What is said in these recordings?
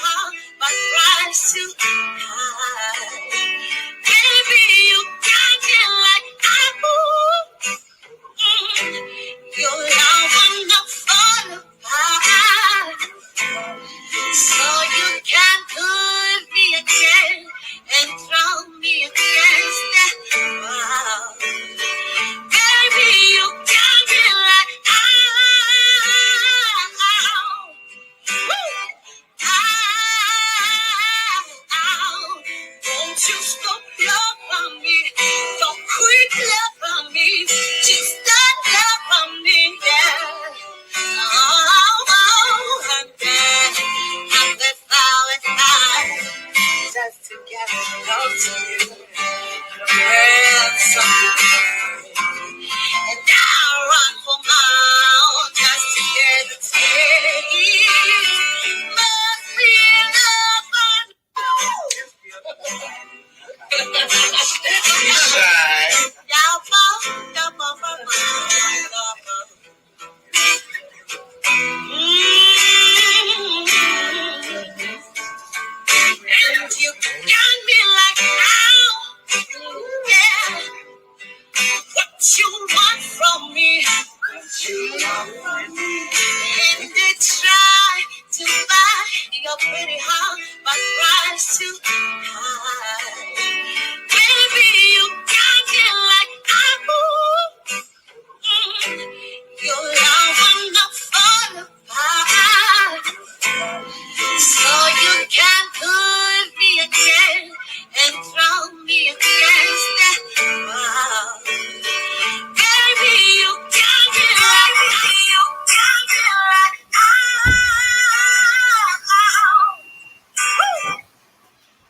heart, my price too high. Baby, you got me like your love will not fall apart. So you can put me again and throw me against that wall. Baby, you got me like won't you stop loving me? Don't quit loving me. Just stop loving me, yeah. And then just to get close to you. And I run for miles just to get the taste. Must be and you got me like now, yeah. What you want from me? And they try to buy your pretty heart, but price too high. Baby, you got me like your love will not fall apart. So you can put me again and throw me against that wall. Baby, you got me like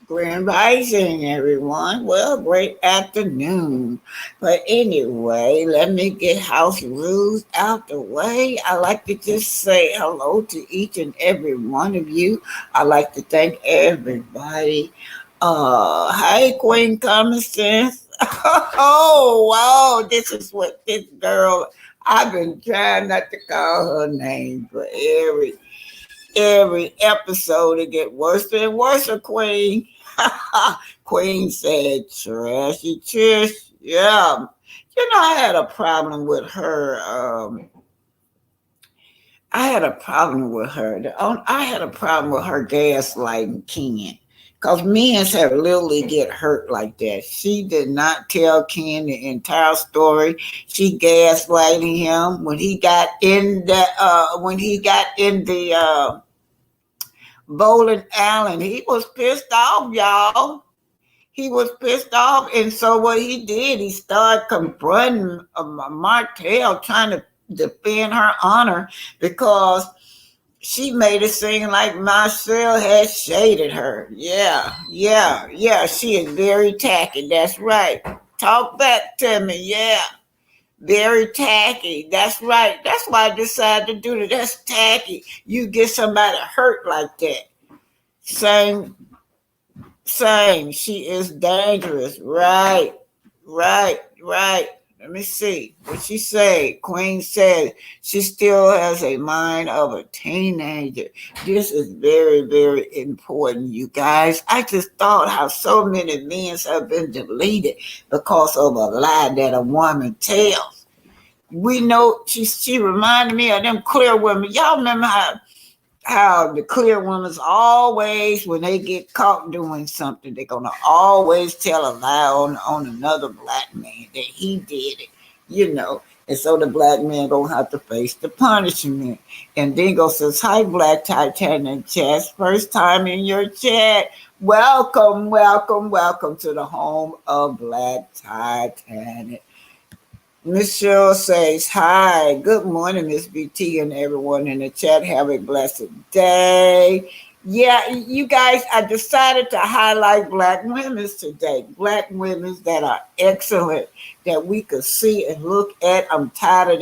Grand Rising, everyone. Well, great afternoon. But anyway, let me get house rules out the way. I like to just say hello to each and every one of you. I like to thank everybody. Hi, Queen Common Sense. Oh, wow. This is what this girl, I've been trying not to call her name for every episode. It get worse and worse, Queen. Queen said, trashy Trish. Yeah. I had a problem with her. I had a problem with her gaslighting Ken. Because men have literally get hurt like that. She did not tell Ken the entire story. She gaslighting him when he got in the bowling alley. He was pissed off, y'all. He was pissed off, and so what he did, he started confronting Martel, trying to defend her honor because she made it seem like Marcel had shaded her. Yeah. She is very tacky. That's right. Talk back to me. Yeah. Very tacky. That's right. That's why I decided to do that. That's tacky. You get somebody hurt like that. Same. She is dangerous. Right. Let me see what she said. Queen said she still has a mind of a teenager. This is very, very important, you guys. I just thought how so many men have been deleted because of a lie that a woman tells. We know she reminded me of them clear women. Y'all remember how the clear women's always, when they get caught doing something, they're gonna always tell a lie on another black man that he did it, and so the black man gonna have to face the punishment. And Dingo says, hi, Black Titanic chat, first time in your chat. Welcome to the home of Black Titanic. Michelle says, hi, good morning, Miss BT, and everyone in the chat. Have a blessed day. Yeah, you guys, I decided to highlight black women today. Black women that are excellent, that we could see and look at. I'm tired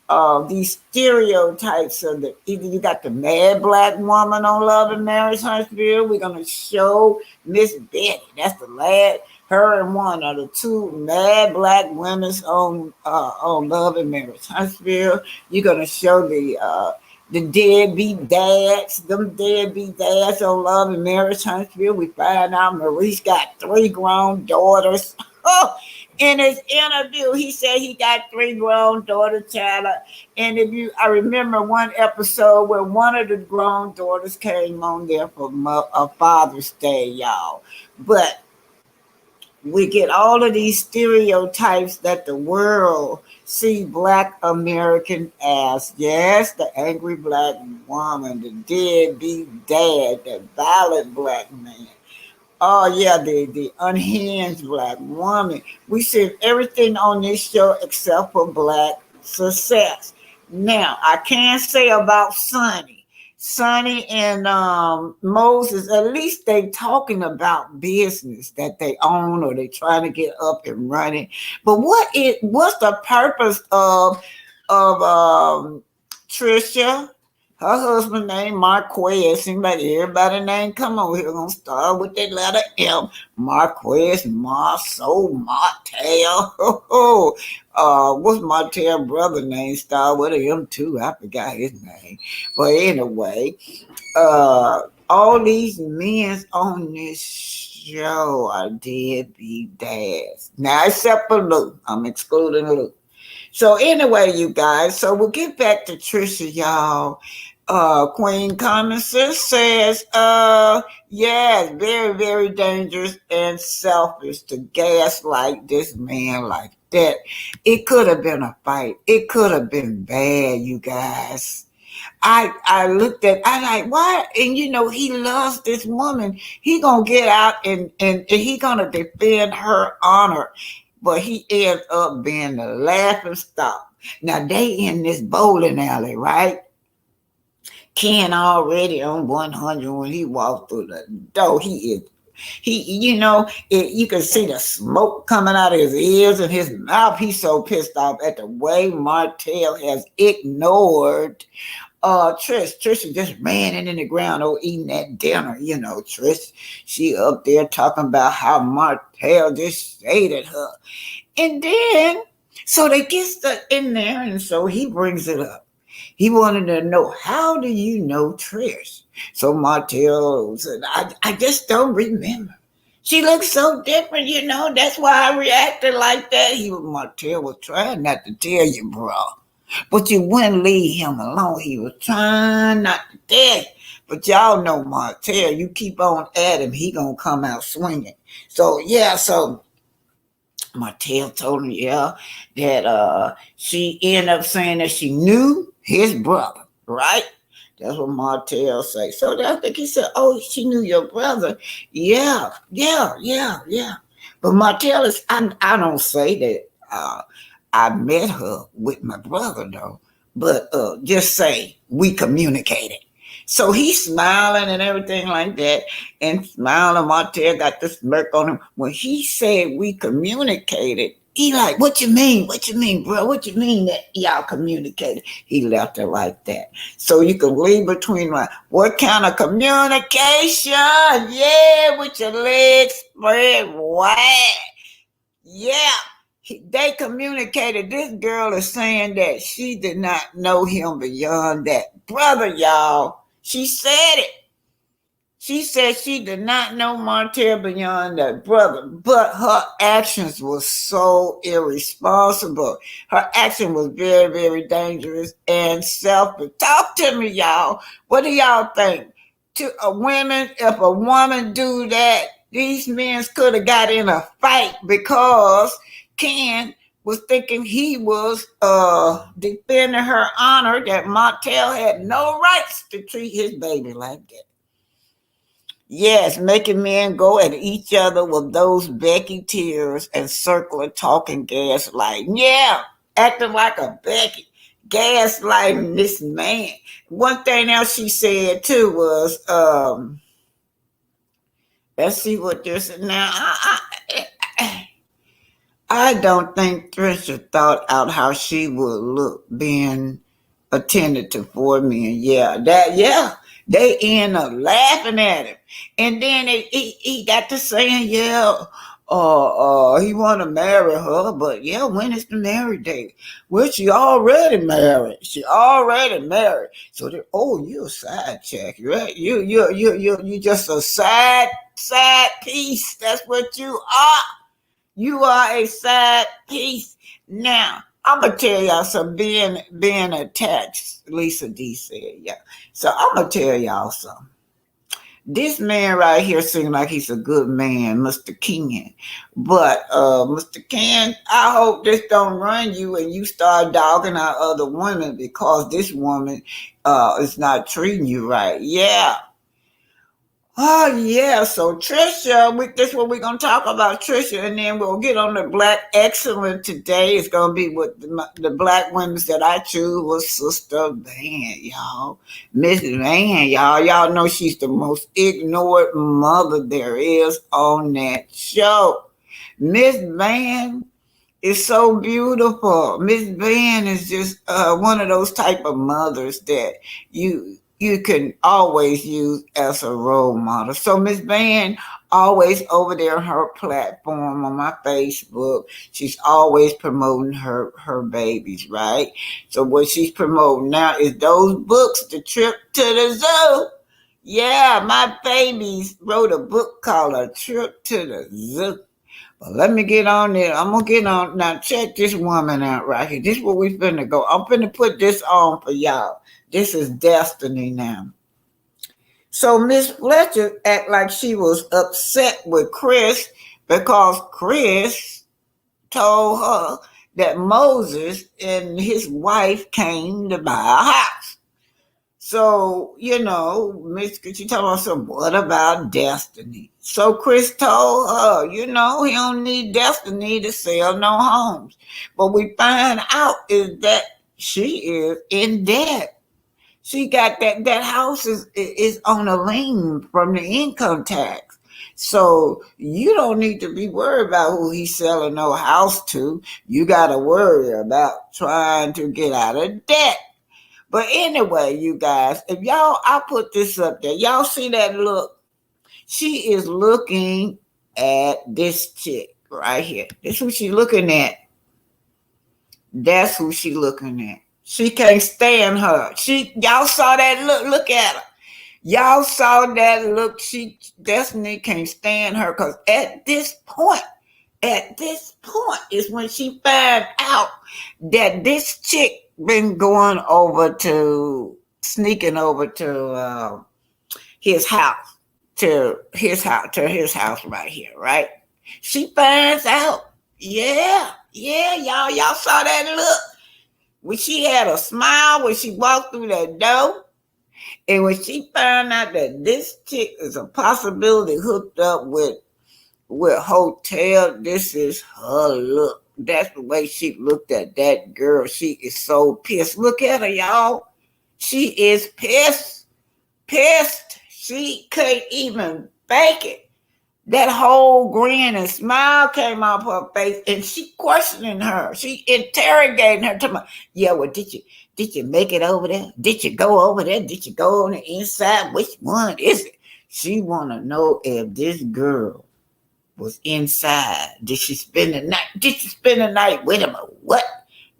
of these stereotypes of either you got the mad black woman on Love and Marriage Huntsville. We're going to show Miss Betty. That's the last. Her and one are the two mad black women on Love and Marriage Huntsville. You're gonna show the The deadbeat dads, them deadbeat dads on Love and Marriage Huntsville. We find out Maurice got 3 grown daughters. In his interview, he said he got 3 grown daughters, child. Interview. I remember one episode where one of the grown daughters came on there for a Father's Day, y'all. But we get all of these stereotypes that the world see Black American as. Yes, the angry Black woman, the deadbeat dad, the violent Black man. Oh yeah, the unhinged Black woman. We see everything on this show except for Black success. Now I can't say about Sonny. Sonny and Moses, at least they talking about business that they own or they trying to get up and running. But what's the purpose of Trisha? Her husband named Marquez. Seems like everybody name come over here gonna start with that letter M. Marquez, Marceau, Martel. What's Martel brother name? Start with a M too. I forgot his name. But anyway, all these men on this show are deadbeat dads. Now except for Luke. I'm excluding Luke. So anyway, you guys, so we'll get back to Trisha, y'all. Queen Common Sense says, yes, very, very dangerous and selfish to gaslight this man like that. It could have been a fight. It could have been bad, you guys. I looked at, I like, why? And you know, he loves this woman. He gonna get out and he gonna defend her honor. But he ends up being the laughing stock. Now they in this bowling alley, right? Ken already on 100 when he walked through the door. You know, you can see the smoke coming out of his ears and his mouth. He's so pissed off at the way Martel has ignored Trisha just ran in the ground eating that dinner, you know, Trish. She up there talking about how Martel just shaded her. And then, so they get stuck in there, and so he brings it up. He wanted to know, how do you know Trish? So Martel said, I just don't remember. She looks so different, you know. That's why I reacted like that. Martel was trying not to tell you, bro. But you wouldn't leave him alone. He was trying not to tell you. But y'all know Martel. You keep on at him, he gonna come out swinging. So, yeah, so Martel told him, yeah, that she ended up saying that she knew his brother, right? That's what Martel say. So I think he said, oh, she knew your brother. Yeah. But Martel is, I don't say that I met her with my brother, though. But just say we communicated. So he's smiling and everything like that. And smiling, Martel got the smirk on him. When he said we communicated, he like, what you mean? What you mean, bro? What you mean that y'all communicated? He left it like that. So you can read between like, what kind of communication? Yeah, with your legs spread wide. Yeah. They communicated. This girl is saying that she did not know him beyond that brother, y'all. She said it. She said she did not know Martel beyond that brother, but her actions were so irresponsible. Her action was very, very dangerous and selfish. Talk to me, y'all. What do y'all think? To a woman, if a woman do that, these men could have got in a fight because Ken was thinking he was defending her honor, that Martel had no rights to treat his baby like that. Yes, making men go at each other with those Becky tears and circular talking gaslighting. Yeah, acting like a Becky. Gaslighting this man. One thing else she said too was, let's see what this is now. I don't think Trisha thought out how she would look being attended to 4 men. Yeah. They end up laughing at him. And then he got to saying, yeah, he want to marry her, but yeah, when is the marriage date? Well, she already married. She already married. So they, oh, you a side check, right? You just a side piece. That's what you are. You are a side piece. Now, I'm gonna tell y'all something. Being attached, Lisa D said, yeah. So I'm gonna tell y'all something. This man right here seems like he's a good man, Mr. Ken. But Mr. Ken, I hope this don't run you and you start dogging out other women because this woman is not treating you right. Yeah. Oh yeah, so Trisha, this what we're gonna talk about, Trisha, and then we'll get on the Black Excellent today. It's gonna be with the black women that I choose was Sister Van, y'all. Miss Van, y'all. Y'all know she's the most ignored mother there is on that show. Miss Van is so beautiful. Miss Van is just one of those type of mothers that you can always use as a role model. So Miss Van always over there on her platform on my Facebook. She's always promoting her babies, right? So what she's promoting now is those books, The Trip to the Zoo. Yeah, my babies wrote a book called A Trip to the Zoo. Well, let me get on there. I'm gonna get on now. Check this woman out right here. This is where we finna go. I'm finna put this on for y'all. This is Destiny now. So Miss Fletcher act like she was upset with Chris because Chris told her that Moses and his wife came to buy a house. So, Miss, she talking about some, what about Destiny? So Chris told her, he don't need Destiny to sell no homes. But we find out is that she is in debt. She got that house is on a lien from the income tax. So you don't need to be worried about who he's selling no house to. You got to worry about trying to get out of debt. But anyway, you guys, if y'all, I put this up there. Y'all see that look? She is looking at this chick right here. This is who she looking at. That's who she looking at. She can't stand her. Y'all saw that look. Look at her. Y'all saw that look. She Destiny can't stand her because at this point is when she found out that this chick been sneaking over to his house, to his house right here, right? She finds out, yeah, y'all saw that look when she had a smile when she walked through that door, and when she found out that this chick is a possibility hooked up with Hotel, this is her look. That's the way she looked at that girl. She is so pissed. Look at her, y'all. She is pissed. Pissed. She couldn't even fake it. That whole grin and smile came off her face, and she questioning her. She interrogating her. Talking about, yeah, well, did you make it over there? Did you go over there? Did you go on the inside? Which one is it? She want to know if this girl was inside. Did she spend the night? Did she spend the night with him or what?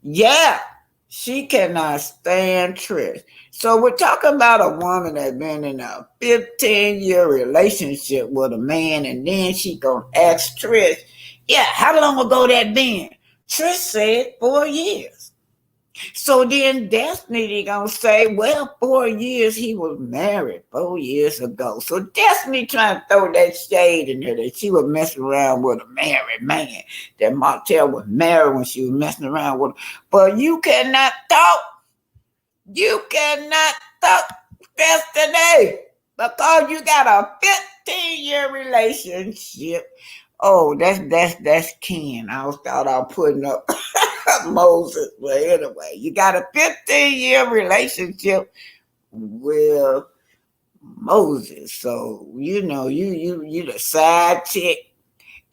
Yeah, she cannot stand Trish. So we're talking about a woman that been in a 15-year relationship with a man, and then she gonna ask Trish, yeah, how long ago that been? Trish said 4 years. So then Destiny gonna say, well, 4 years he was married 4 years ago. So Destiny trying to throw that shade in there that she was messing around with a married man. That Martel was married when she was messing around with him. But you cannot talk. You cannot talk Destiny because you got a 15-year relationship. Oh, that's Ken. I thought I was putting up Moses. But anyway, you got a 15-year relationship with Moses. So, you the side chick.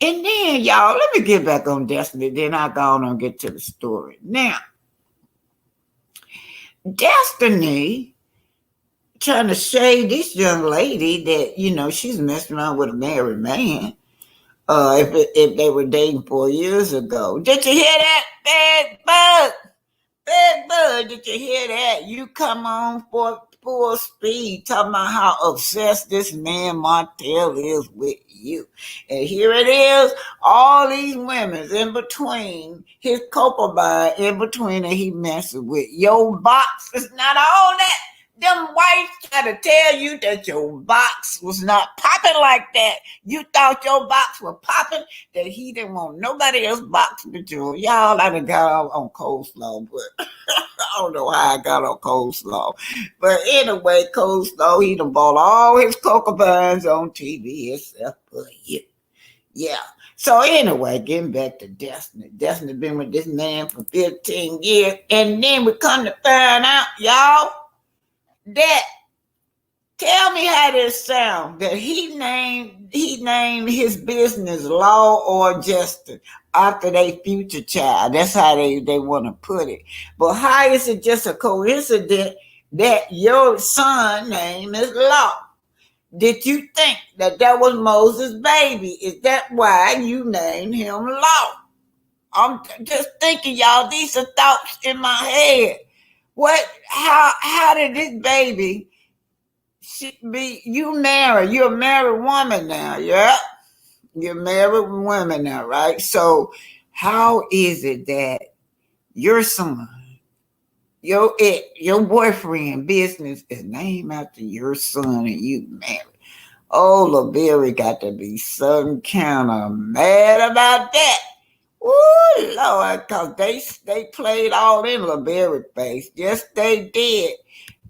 And then, y'all, let me get back on Destiny. Then I'll go on and get to the story. Now, Destiny trying to shade this young lady that, she's messing around with a married man. If they were dating 4 years ago. Did you hear that, Big Bug? Big Bug, did you hear that? You come on for full speed talking about how obsessed this man Martel is with you. And here it is, all these women's in between, his concubine in between, and he messing with your box. Is not all that. Them whites try to tell you that your box was not popping like that. You thought your box was popping, that he didn't want nobody else box but you. Y'all, I done got off on coleslaw, but I don't know how I got on coleslaw. But anyway, coleslaw, he done bought all his concubines on TV except for you. Yeah. So anyway, getting back to Destiny. Destiny been with this man for 15 years. And then we come to find out, y'all, that tell me how this sound that he named his business Law or Justice after their future child. That's how they want to put it. But how is it just a coincidence that your son name is Law? Did you think that was Moses' baby? Is that why you named him Law? I'm just thinking, y'all, these are thoughts in my head. What how did this baby be you're a married woman now, yeah? You're a married woman now, right? So how is it that your son, your boyfriend business is named after your son and you married? Oh, LaBerry got to be some kind of mad about that. Ooh, Lord, because they played all in LaBerry's face. Yes, they did.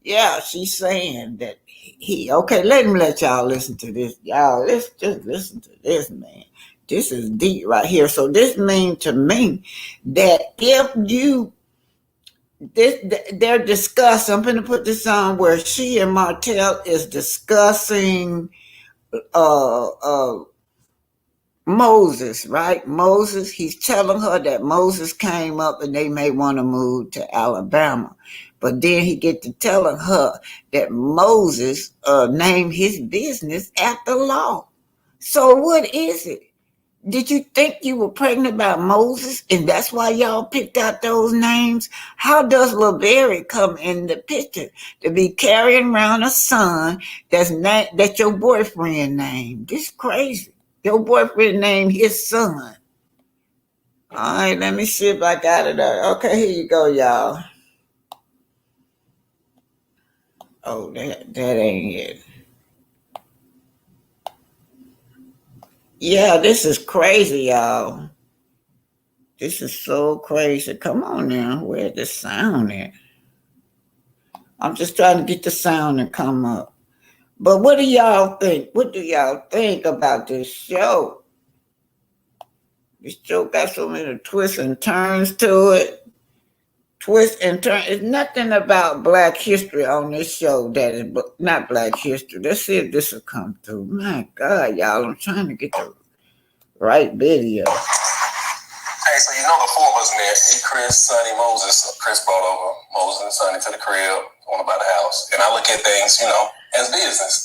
Yeah, she's saying that okay, let y'all listen to this. Y'all, let's just listen to this, man. This is deep right here. So this means to me that if you they're discussing, I'm gonna put this on where she and Martel is discussing uh uh Moses, right? Moses, he's telling her that Moses came up and they may want to move to Alabama. But then he get to telling her that Moses named his business after Law. So what is it? Did you think you were pregnant by Moses and that's why y'all picked out those names? How does LaBerry come in the picture to be carrying around a son that your boyfriend named? This crazy. Your boyfriend named his son. All right, let me see if I got it. Okay, here you go, y'all. Oh, that ain't it. Yeah, this is crazy, y'all. This is so crazy. Come on now, where's the sound at? I'm just trying to get the sound to come up. But what do y'all think? What do y'all think about this show? This show got so many twists and turns to it. Twists and turns. It's nothing about Black history on this show that is not Black history. Let's see if this will come through. My God, y'all, I'm trying to get the right video. Hey, so you know the four of us in there. Me, Chris, Sonny, Moses. Chris brought over Moses and Sonny to the crib, want to buy the house. And I look at things, as business.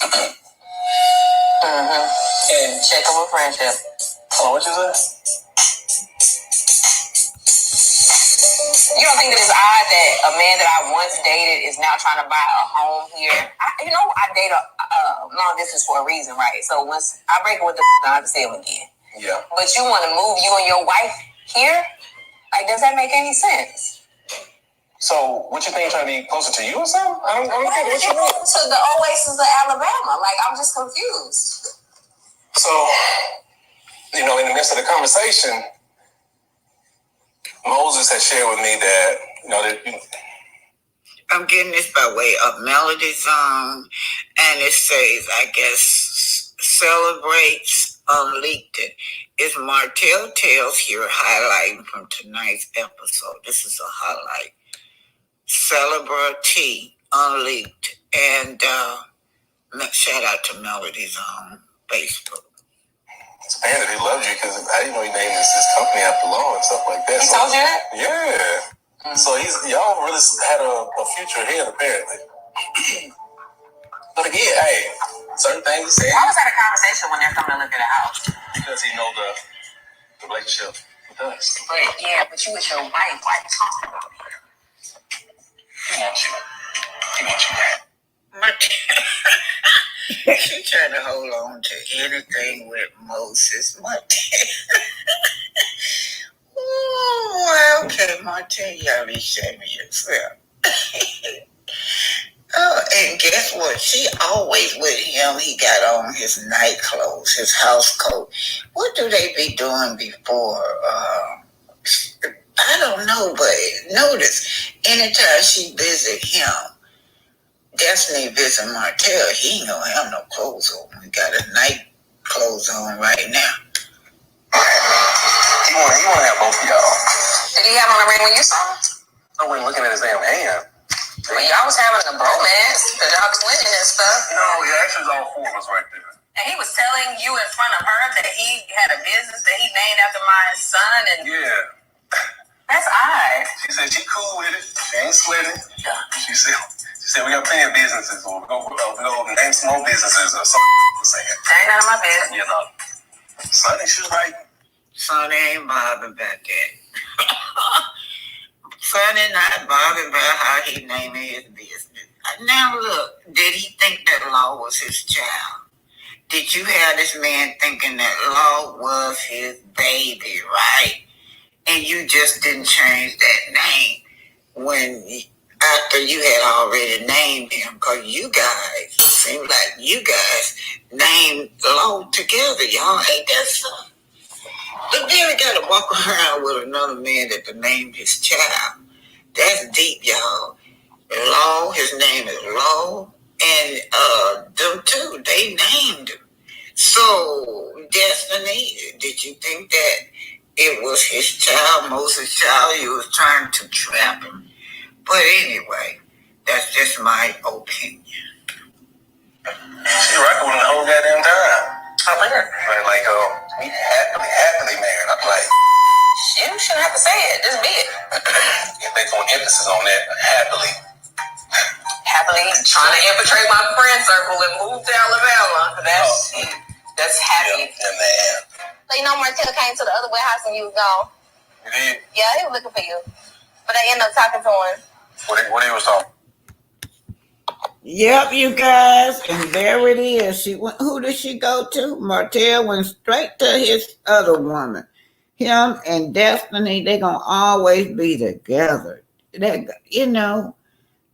And check on a friendship. Hold on, what you say? You don't think that it's odd that a man that I once dated is now trying to buy a home here? I date a long distance for a reason, right? So once I break up with I have to see him again. Yeah. But you want to move you and your wife here? Like, does that make any sense? So, what you think, trying to be closer to you or something? I don't get what you mean. To the oasis of Alabama. Like, I'm just confused. So, in the midst of the conversation, Moses had shared with me that, I'm getting this by way of Melody Song, and it says, I guess, celebrates Unleaked. It's Martel Tales here highlighting from tonight's episode. This is a highlight. Celebrity Unleaked. And shout out to Melody's on Facebook. It's a band that he loves you because I didn't know he named his company after Law and stuff like that. He told you that? Yeah. Mm-hmm. So y'all really had a future ahead, apparently. But again, hey, certain things to say. Why was that a conversation when they're coming to look at a house? Because he know the relationship with us. But you with your wife, why you talking about it? He wants you. He wants you back. She trying to hold on to anything with Moses. Oh, okay, Martel, you already showed me yourself. Oh, and guess what? She always with him. He got on his night clothes, his house coat. What do they be doing before? I don't know, but notice anytime she visit him, Destiny visit Martel, he ain't gonna have no clothes on. He got his night clothes on right now. He want to have both of y'all. Did he have on a ring when you saw him? I wasn't looking at his damn hand. Well, y'all was having a bromance because y'all twinning and stuff. No, yeah, actually, all four of us right there. And he was telling you in front of her that he had a business that he named after my son. And yeah, that's odd. She said she cool with it. She ain't sweating. Yeah. She said we got plenty of businesses, or we go name some more businesses or something. That ain't none of my business. You know, Sonny, she's right. Sonny ain't bothered about that. Sonny not bothered about how he named his business. Now look, did he think that Law was his child? Did you have this man thinking that Law was his baby, right? And you just didn't change that name after you had already named him, because you guys, it seems like you guys named Law together. Y'all ain't that something? But then he got to walk around with another man that named his child. That's deep, y'all. Law, his name is Law, and them two, they named him. So, Destiny, did you think that it was his child, Moses' child? You was trying to trap him. But anyway, that's just my opinion. She rocking with him the whole goddamn time. Like, we happily married. I'm like, you shouldn't have to say it. Just be it. If they put emphasis on that, happily. Happily trying to infiltrate my friend circle and move to Alabama. That's happy. Yeah, man. So you know Martel came to the other warehouse and you was gone. You did? Yeah, he was looking for you. But I ended up talking to him. What he was talking? Yep, you guys, and there it is. Who did she go to? Martel went straight to his other woman. Him and Destiny, they're gonna always be together.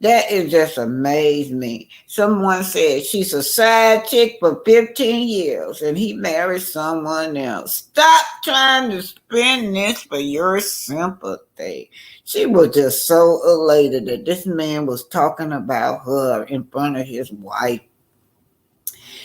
That is just amazed me. Someone said she's a side chick for 15 years and he married someone else. Stop trying to spin this for your sympathy. She was just so elated that this man was talking about her in front of his wife.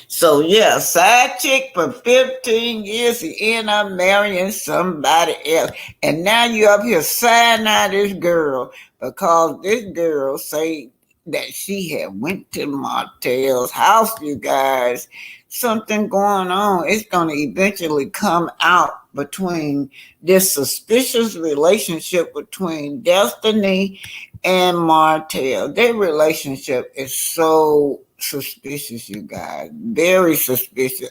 So yeah, side chick for 15 years, he ended up marrying somebody else. And now you up here signing out this girl because this girl say that she had went to Martel's house, you guys. Something going on. It's going to eventually come out between this suspicious relationship between Destiny and Martel. Their relationship is so suspicious, you guys. Very suspicious.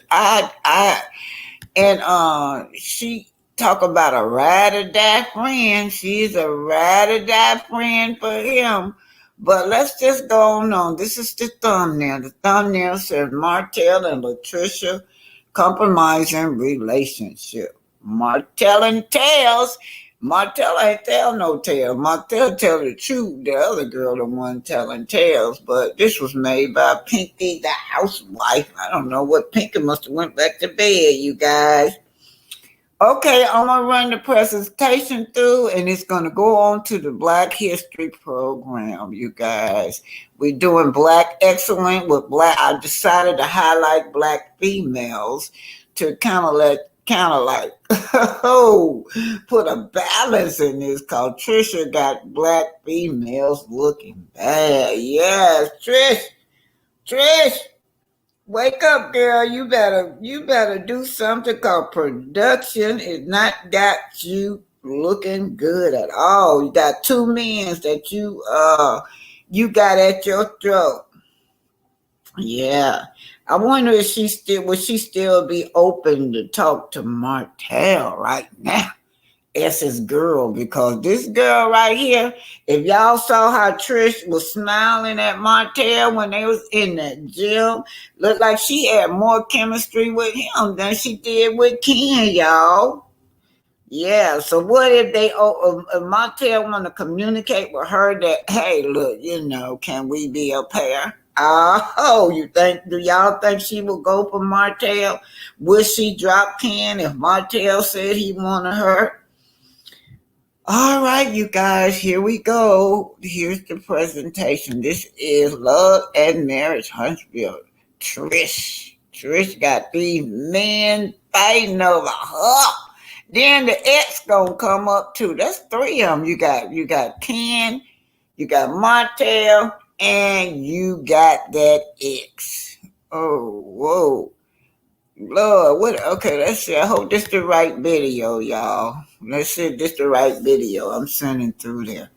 She talk about a ride or die friend. She's a ride or die friend for him. But let's just go on. This is the thumbnail. The thumbnail says Martel and Trisha compromising relationship. Martel and Tails. Martel ain't tell no tale. Martel tell the truth. The other girl the one telling tales. But this was made by Pinky, the housewife. I don't know what Pinky must have went back to bed, you guys. Okay, I'm going to run the presentation through, and it's going to go on to the Black History program, you guys. We're doing Black Excellent with Black. I decided to highlight Black females to kind of put a balance in this, because Trisha got Black females looking bad. Yes, Trish. Wake up, girl. You better do something, because production is not got you looking good at all. You got two men that you got at your throat. Yeah. I wonder if she still be open to talk to Martel right now as his girl, because this girl right here, if y'all saw how Trish was smiling at Martel when they was in that gym, looked like she had more chemistry with him than she did with Ken, y'all. Yeah, so what if Martel want to communicate with her that, hey, look, can we be a pair? Oh, do y'all think she will go for Martel? Would she drop Ken if Martel said he wanted her? All right, you guys, here we go. Here's the presentation. This is Love and Marriage Huntsville. Trish got these men fighting over her. Then the ex gonna come up too. That's three of them. You got Ken, you got Martel, and you got that ex. Oh, whoa. Lord, what? Okay, let's see. I hope this the right video, y'all. Let's see if this the right video I'm sending through there.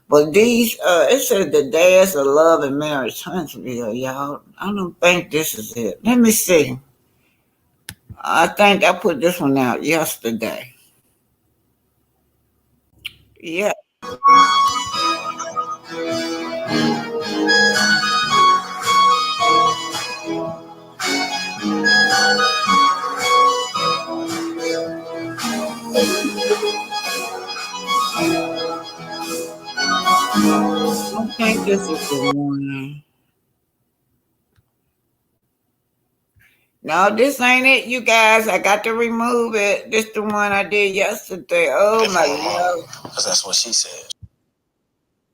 But it says the dads of love and marriage Huntsville, y'all. I don't think this is it. Let me see. I think I put this one out yesterday. Yeah. I don't think this is the one. No, this ain't it, you guys. I got to remove it. This the one I did yesterday. Oh my God. Because that's what she said.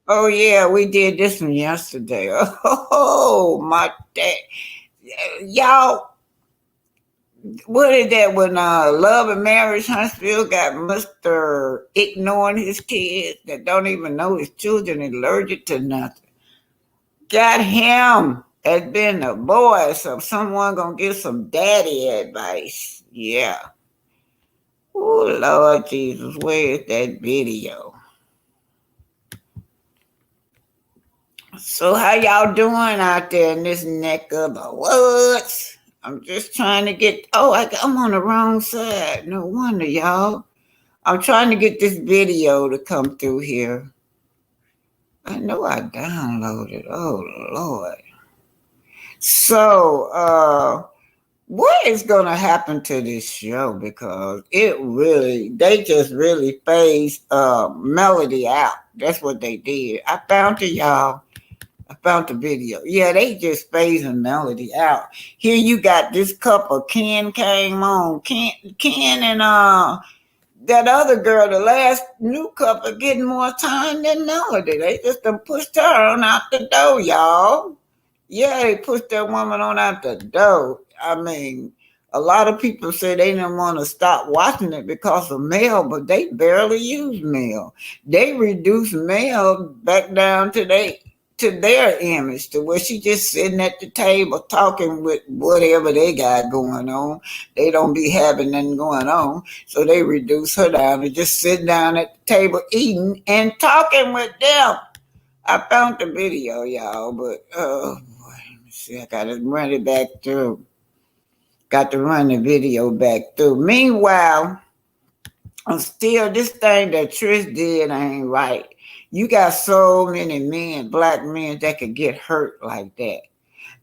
Oh yeah, we did this one yesterday. Oh my dad. Y'all, what is that when Love and Marriage Huntsville got Mr. ignoring his kids that don't even know his children, allergic to nothing? Got him as being a boy, so someone gonna give some daddy advice. Yeah. Oh Lord Jesus, where is that video? So how y'all doing out there in this neck of the woods? I'm just trying to get. Oh, I'm on the wrong side. No wonder, y'all. I'm trying to get this video to come through here. I know I downloaded. Oh Lord. So, what is gonna happen to this show? Because they just really phased Melody out. That's what they did. I found it, y'all. I found the video. Yeah, they just phasing Melody out. Here you got this couple. Ken came on. Ken and that other girl, the last new couple, getting more time than Melody. They just done pushed her on out the door, y'all. Yeah, they pushed that woman on out the door. I mean, a lot of people say they didn't want to stop watching it because of Mel, but they barely use Mel. They reduced Mel back down to their image, to where she just sitting at the table talking with whatever they got going on. They don't be having nothing going on, so they reduce her down to just sitting down at the table eating and talking with them. I found the video, y'all, but oh boy, let me see. I gotta run it back through. Got to run the video back through. Meanwhile, I'm still, this thing that Trish did ain't right. You got so many men, black men, that could get hurt like that.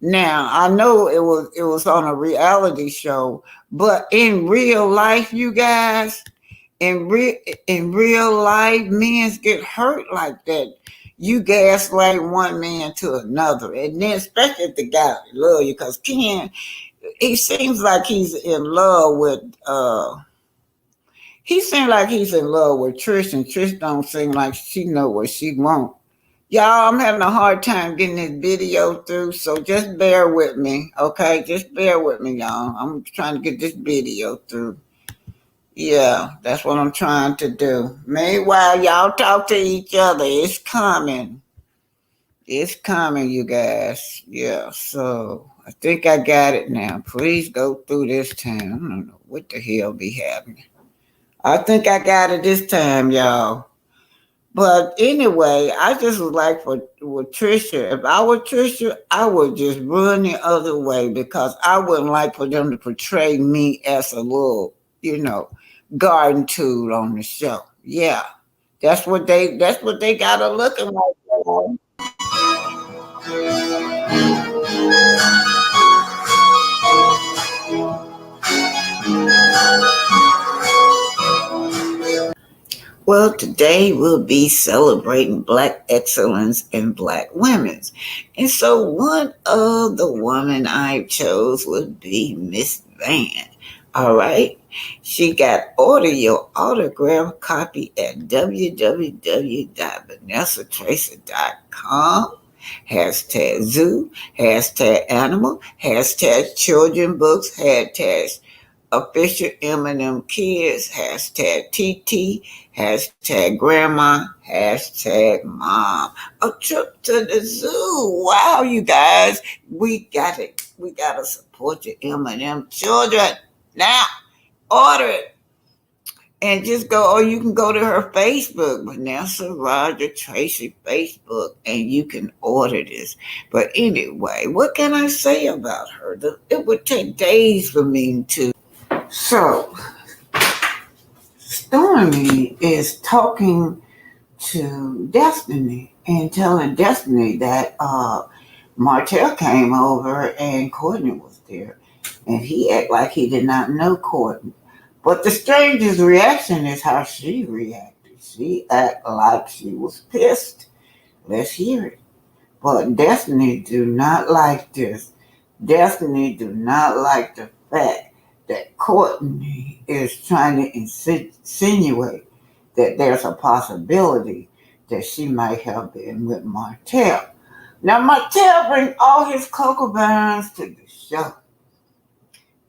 Now, I know it was on a reality show, but in real life, you guys, in real life, men get hurt like that. You gaslight one man to another, and then especially if the guy love you, because Ken, he seems like he's in love with he seems like he's in love with Trish, and Trish don't seem like she know what she want. Y'all, I'm having a hard time getting this video through, so just bear with me, okay? Just bear with me, y'all. I'm trying to get this video through. Yeah, that's what I'm trying to do. Meanwhile, y'all talk to each other. It's coming. It's coming, you guys. Yeah, so I think I got it now. Please go through this time. I don't know what the hell be happening. I think I got it this time, y'all. But anyway, I just was like with Trisha. If I were Trisha, I would just run the other way because I wouldn't like for them to portray me as a little, you know, garden tool on the show. Yeah, that's what they got her looking like. Well, today we'll be celebrating Black excellence and Black women's. And so one of the women I chose would be Miss Van. All right. She got order your autograph copy at www.vanessatracer.com. Hashtag zoo, hashtag animal, hashtag children books, hashtag official M&M kids, hashtag TT, hashtag grandma, hashtag mom. A trip to the zoo. Wow, you guys, we got it. We got to support your M&M children. Now, order it. And just go, or you can go to her Facebook, Vanessa Roger Tracy Facebook, and you can order this. But anyway, what can I say about her? It would take days for me to. So, Stormy is talking to Destiny and telling Destiny that Martel came over and Courtney was there. And he acted like he did not know Courtney. But the strangest reaction is how she reacted. She acted like she was pissed. Let's hear it. But Destiny do not like this. Destiny do not like the fact that Courtney is trying to insinuate that there's a possibility that she might have been with Martel. Now Martel brings all his cocoa buns to the show.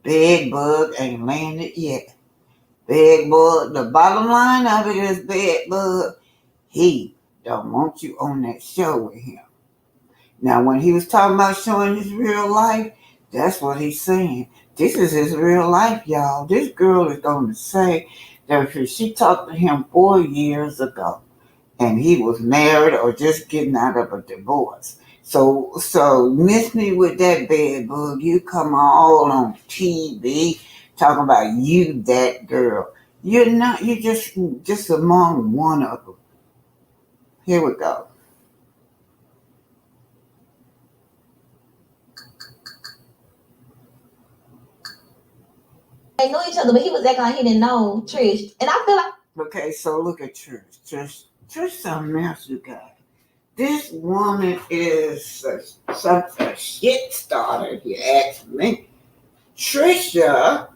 Big Bug ain't landed yet. Big Bug, the bottom line of it is Big Bug, he don't want you on that show with him. Now, when he was talking about showing his real life, that's what he's saying. This is his real life, y'all. This girl is going to say that she talked to him 4 years ago, and he was married or just getting out of a divorce. So miss me with that bad bug. You come all on TV talking about you, that girl. You're not. You're just among one of them. Here we go. They knew each other, but he was acting like he didn't know Trish. And I feel like Okay, so look at Trish. Trish something else, you guys. This woman is such a shit starter, if you ask me. Trisha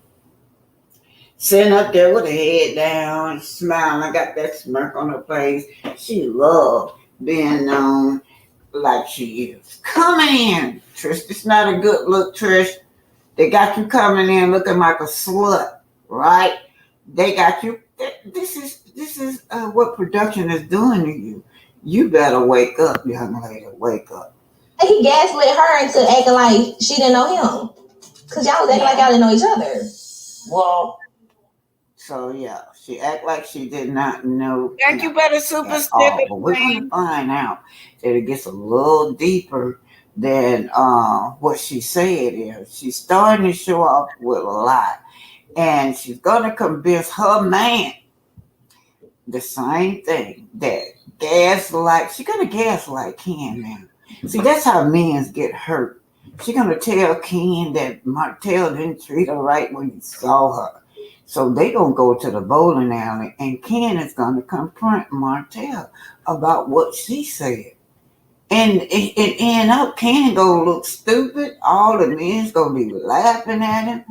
sitting up there with her head down, smiling, got that smirk on her face. She loved being known like she is. Coming in, Trish. It's not a good look, Trish. They got you coming in looking like a slut, right? They got you. This is what production is doing to you. You better wake up, young lady. Wake up. he gaslit her into acting like she didn't know him. Because y'all was acting like y'all didn't know each other. Well, so yeah, she act like she did not know. Thank you, better super stick. But we're gonna find out that it gets a little deeper than what she said is. She's starting to show off with a lie. And she's gonna convince her man the same thing that gaslight. She's gonna gaslight Ken now. See, that's how men get hurt. She's gonna tell Ken that Martel didn't treat her right when he saw her. So they gonna go to the bowling alley, and Ken is gonna confront Martel about what she said. And it end up Ken gonna look stupid. All the men's gonna be laughing at him.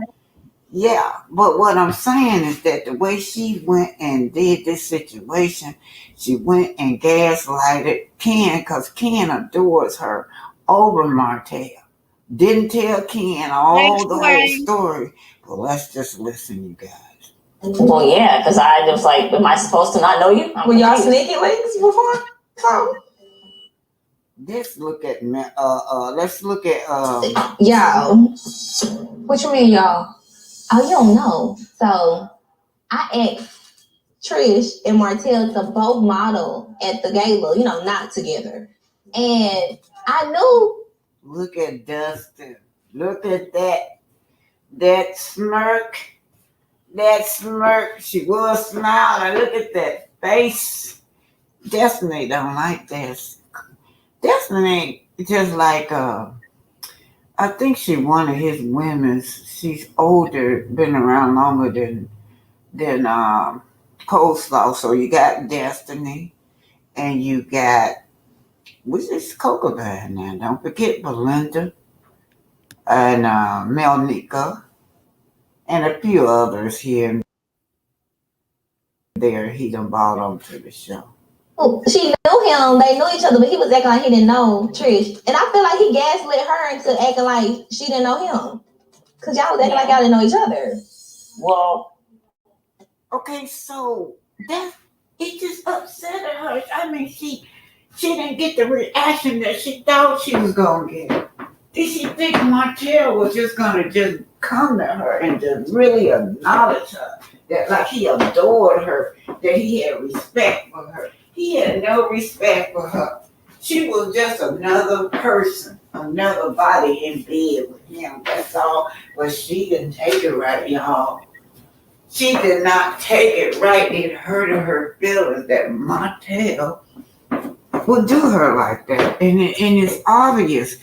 Yeah, but what I'm saying is that the way she went and did this situation, she went and gaslighted Ken because Ken adores her over Martel. Didn't tell Ken all the whole story, but let's just listen, you guys. Well, yeah, because I just like, am I supposed to not know you? Were y'all sneaky links before? So Let's look at y'all. What you mean, y'all? Oh, you don't know. So I asked Trish and Martel to both model at the gala, not together. And I knew. Look at Dustin. Look at that smirk. That smirk. She was smiling. Look at that face. Destiny don't like this. Destiny just like I think she one of his women's. She's older, been around longer than Coleslaw. So you got Destiny, and you got what's this Cocoa Bear now? Don't forget Belinda and Melnica and a few others here and there. He done brought onto the show. She knew him. They knew each other, but he was acting like he didn't know Trish. And I feel like he gaslit her into acting like she didn't know him. Because y'all was acting like y'all didn't know each other. Well, okay, so that it just upset her. I mean, she didn't get the reaction that she thought she was gonna get. Did she think Martel was just gonna just come to her and just really acknowledge her? That like he adored her, that he had respect for her. He had no respect for her. She was just another person, another body in bed with him. That's all. But she didn't take it right, y'all. She did not take it right. It hurted her feelings that Martel would do her like that. And it's obvious.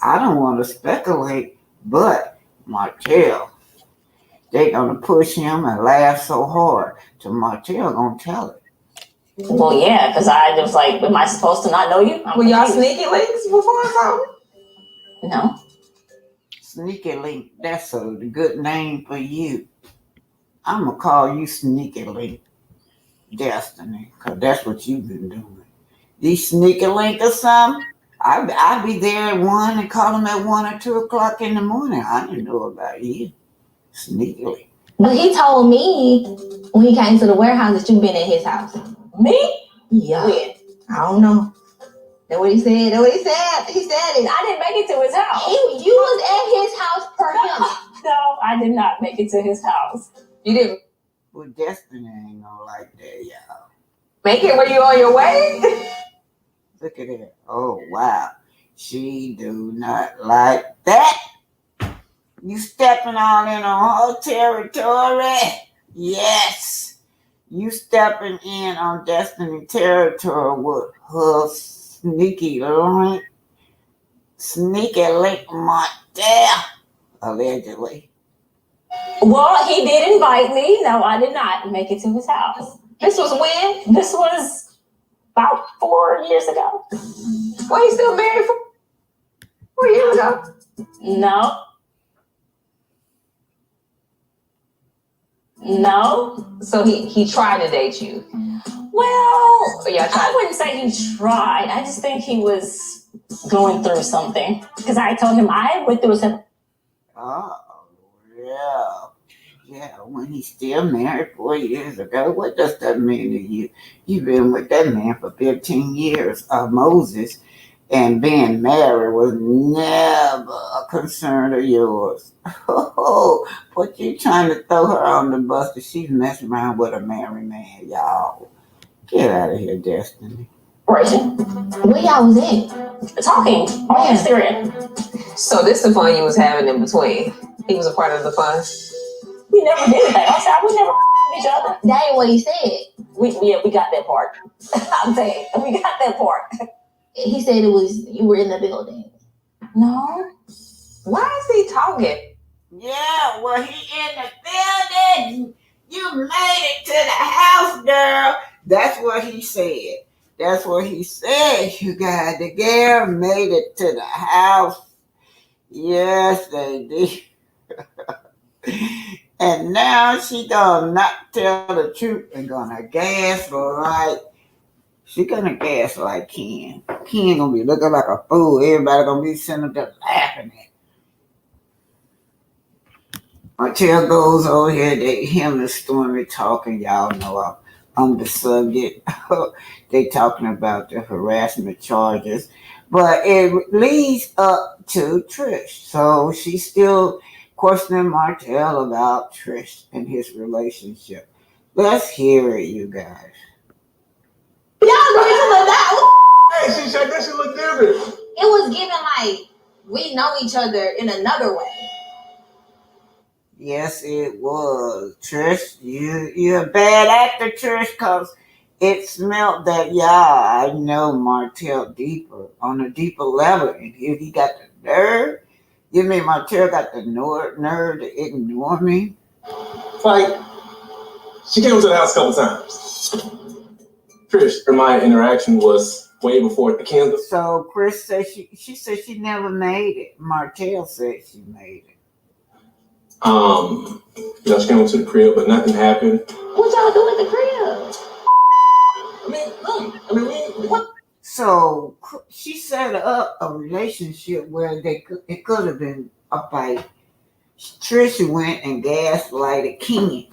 I don't want to speculate, but Martel, they're going to push him and laugh so hard till Martel going to tell it. Well, yeah, because I was like, am I supposed to not know you? Were y'all sneaky links before or No. Sneaky Link, that's a good name for you. I'm going to call you Sneaky Link Destiny, because that's what you've been doing. These Sneaky Link or something, I'd be there at 1 and call them at 1 or 2 o'clock in the morning. I didn't know about you. Sneaky Link. But he told me when he came to the warehouse that you've been at his house. Me? Yeah. When? I don't know. That's what he said. That's what he said. He said it. I didn't make it to his house. You was at his house per him. No, I did not make it to his house. You didn't Well, Destiny ain't gonna like that, y'all. make it? Were you on your way? Look at that. Oh, wow. She do not like that. You stepping on in on her territory. Yes. You stepping in on Destiny territory with her sneaky link Martel, allegedly. Well, he did invite me. No, I did not make it to his house. This was when? This was about 4 years ago. Well, you still married for 4 years ago? No. No. So he tried to date you. Well, But y'all I tried. wouldn't say he tried. I just think he was going through something. Because I told him I went through something. Oh, yeah. Yeah, when he's still married 4 years ago, what does that mean to you? You've been with that man for 15 years. Moses, and being married was never a concern of yours. Oh, but you trying to throw her on the bus because she's messing around with a married man, y'all. Get out of here, Destiny. Rachel, Where y'all was at? talking on Instagram. So this the fun you was having in between. He was a part of the fun. We never did that. I said we never each other. That ain't what he said. We got that part. I'm saying we got that part. He said it was you were in the building. No. Why is he talking? Yeah, well, he in the building. You made it to the house, girl. That's what he said. That's what he said. You guys, the girl made it to the house. Yes, they did. And now she gonna not tell the truth and gonna gaslight. She gonna gaslight Ken. Ken gonna be looking like a fool. Everybody gonna be sitting up there laughing at. Martel goes over here, him and Stormy talking. Y'all know I'm the subject. They talking about the harassment charges. But it leads up to Trish. So she's still questioning Martel about Trish and his relationship. Let's hear it, you guys. Y'all know each other now. Hey, she said that shit look different. It was given like we know each other in another way. Yes, it was. Trish, you're a bad actor, Trish, because it smelled that, yeah, I know Martel deeper, on a deeper level. And here he got the nerve. You mean Martel got the nerve to ignore me? Like, she came to the house a couple times. Trish and my interaction was way before the candle. So Chris said she said she never made it. Martel said she made it. She came to the crib, but nothing happened. What y'all do at the crib? What? So she set up a relationship where it could have been a fight. Trisha went and gaslighted Ken.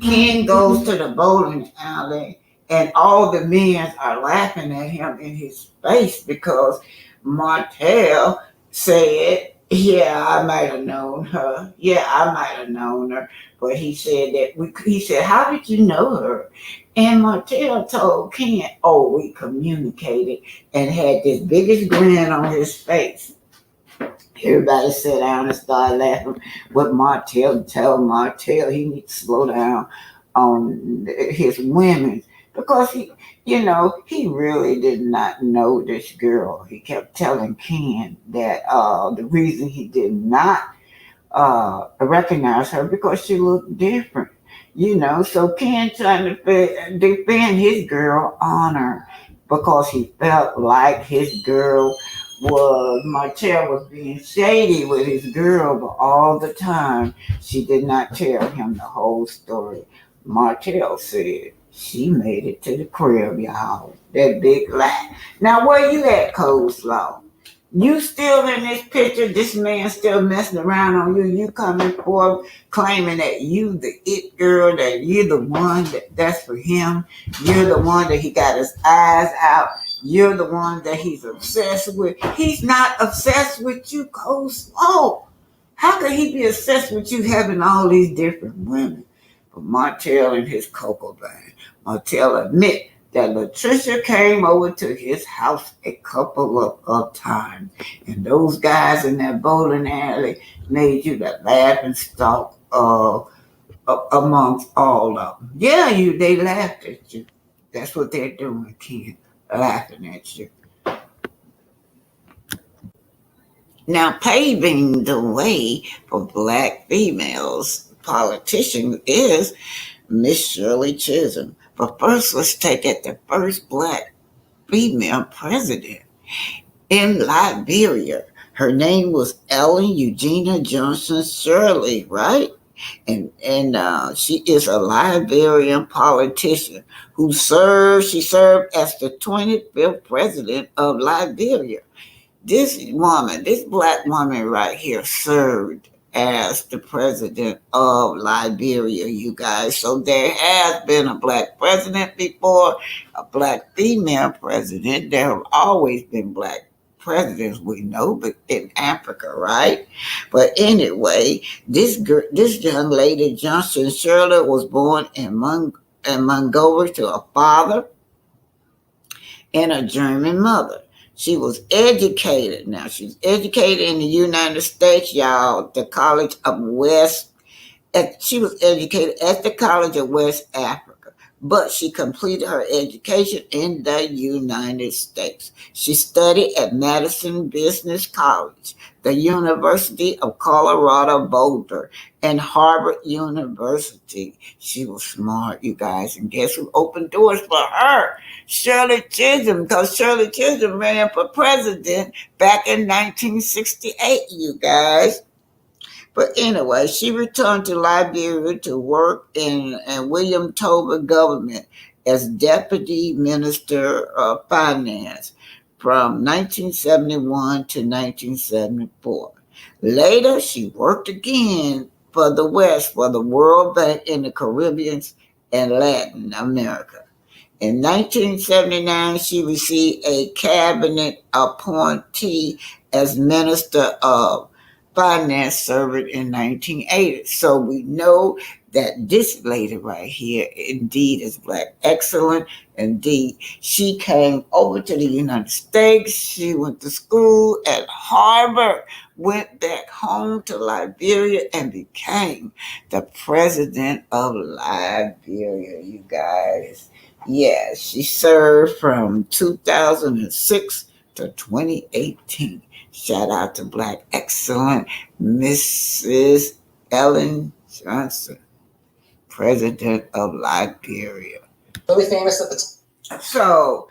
Ken goes to the bowling alley, and all the men are laughing at him in his face because Martel said, "Yeah, I might have known her. Yeah, I might have known her." But he said he said, "How did you know her?" And Martel told Ken, "Oh, we communicated," and had this biggest grin on his face. Everybody sat down and started laughing with Martel. Tell Martel he needs to slow down on his women because he really did not know this girl. He kept telling Ken that the reason he did not recognize her because she looked different. So Ken trying to defend his girl honor because he felt like his girl Martel was being shady with his girl, but all the time she did not tell him the whole story. Martel said she made it to the crib, y'all. That big lie. Now where you at, Coleslaw? You still in this picture? This man still messing around on you? You coming forth claiming that you the it girl, that you're the one that's for him. You're the one that he got his eyes out. You're the one that he's obsessed with. He's not obsessed with you, Coleslaw. How could he be obsessed with you having all these different women? But Martel and his cocoa band. Martel admit that Trisha came over to his house a couple of times. And those guys in that bowling alley made you the laughing stock amongst all of them. Yeah, they laughed at you. That's what they're doing, Ken, laughing at you. Now, paving the way for black females politicians is Miss Shirley Chisholm. But first, let's take it the first black female president in Liberia. Her name was Ellen Eugenia Johnson Shirley, right? And she is a Liberian politician she served as the 25th president of Liberia. This black woman right here served as the president of Liberia, you guys. So there has been a black president before, a black female president. There have always been black presidents, we know, but in Africa, right? But anyway, this young lady, Johnson Shirley, was born in Montgomery to a father and a German mother. She was educated. Now, she's educated in the United States, y'all, the College of West. She was educated at the College of West Africa, but she completed her education in the United States. She studied at Madison Business College, the University of Colorado Boulder, and Harvard University. She was smart, you guys, and guess who opened doors for her? Shirley Chisholm, because Shirley Chisholm ran for president back in 1968, you guys. But anyway, she returned to Liberia to work in William Tobin government as Deputy Minister of Finance from 1971 to 1974. Later, she worked again for the West, for the World Bank in the Caribbean and Latin America. In 1979, she received a cabinet appointee as Minister of finance servant in 1980. So we know that this lady right here indeed is black excellent. Indeed, she came over to the United States. She went to school at Harvard, went back home to Liberia, and became the president of Liberia, you guys. Yes, she served from 2006 to 2018. Shout out to Black Excellent Mrs. Ellen Johnson, President of Liberia. Really famous at the time. So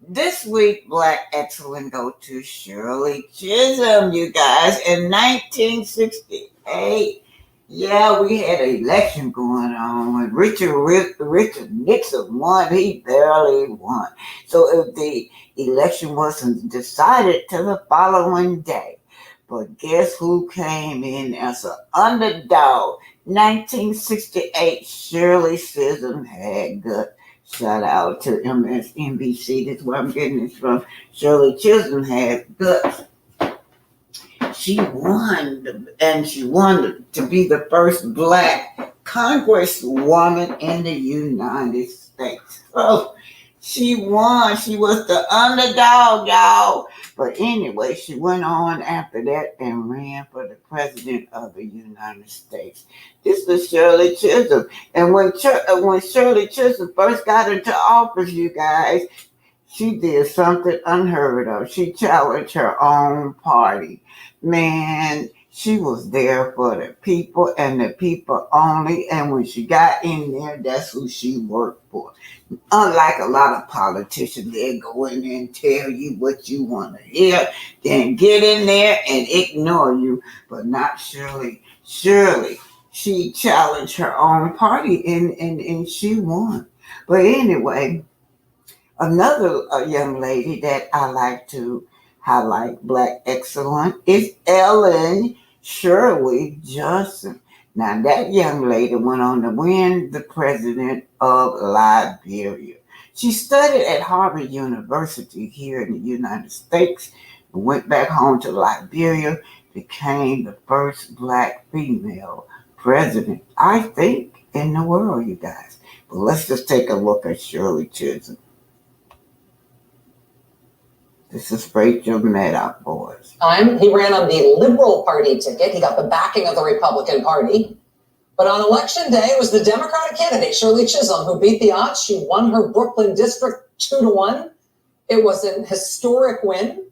this week, Black Excellent go to Shirley Chisholm, you guys, in 1968. Yeah, we had an election going on. When Richard Nixon won, he barely won. So if the election wasn't decided till the following day. But guess who came in as an underdog? 1968, Shirley Chisholm had guts. Shout out to MSNBC. That's where I'm getting this from. Shirley Chisholm had guts. She won, and she won to be the first black congresswoman in the United States. So she won. She was the underdog, y'all. But anyway, she went on after that and ran for the president of the United States. This was Shirley Chisholm. And when Shirley Chisholm first got into office, you guys, she did something unheard of. She challenged her own party. Man, she was there for the people and the people only. And when she got in there, that's who she worked for. Unlike a lot of politicians, they go in there and tell you what you want to hear, then get in there and ignore you. But not Shirley. Shirley, she challenged her own party and she won. But anyway, another young lady that I like to highlight, Black Excellent, is Ellen Shirley Johnson. Now, that young lady went on to win the president of Liberia. She studied at Harvard University here in the United States and went back home to Liberia, became the first black female president, I think, in the world, you guys. But let's just take a look at Shirley Chisholm. This is Rachel Maddow, boys. He ran on the Liberal Party ticket. He got the backing of the Republican Party. But on election day, it was the Democratic candidate, Shirley Chisholm, who beat the odds. She won her Brooklyn district 2-1. It was an historic win.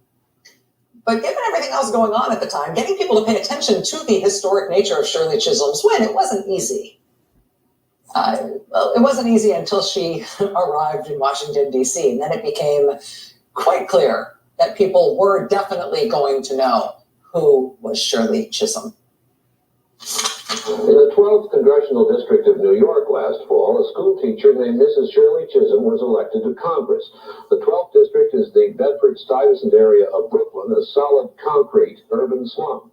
But given everything else going on at the time, getting people to pay attention to the historic nature of Shirley Chisholm's win, it wasn't easy. It wasn't easy until she arrived in Washington, D.C. And then it became quite clear that people were definitely going to know who was Shirley Chisholm. In the 12th Congressional District of New York last fall, a school teacher named Mrs. Shirley Chisholm was elected to Congress. The 12th District is the Bedford-Stuyvesant area of Brooklyn, a solid concrete urban slum.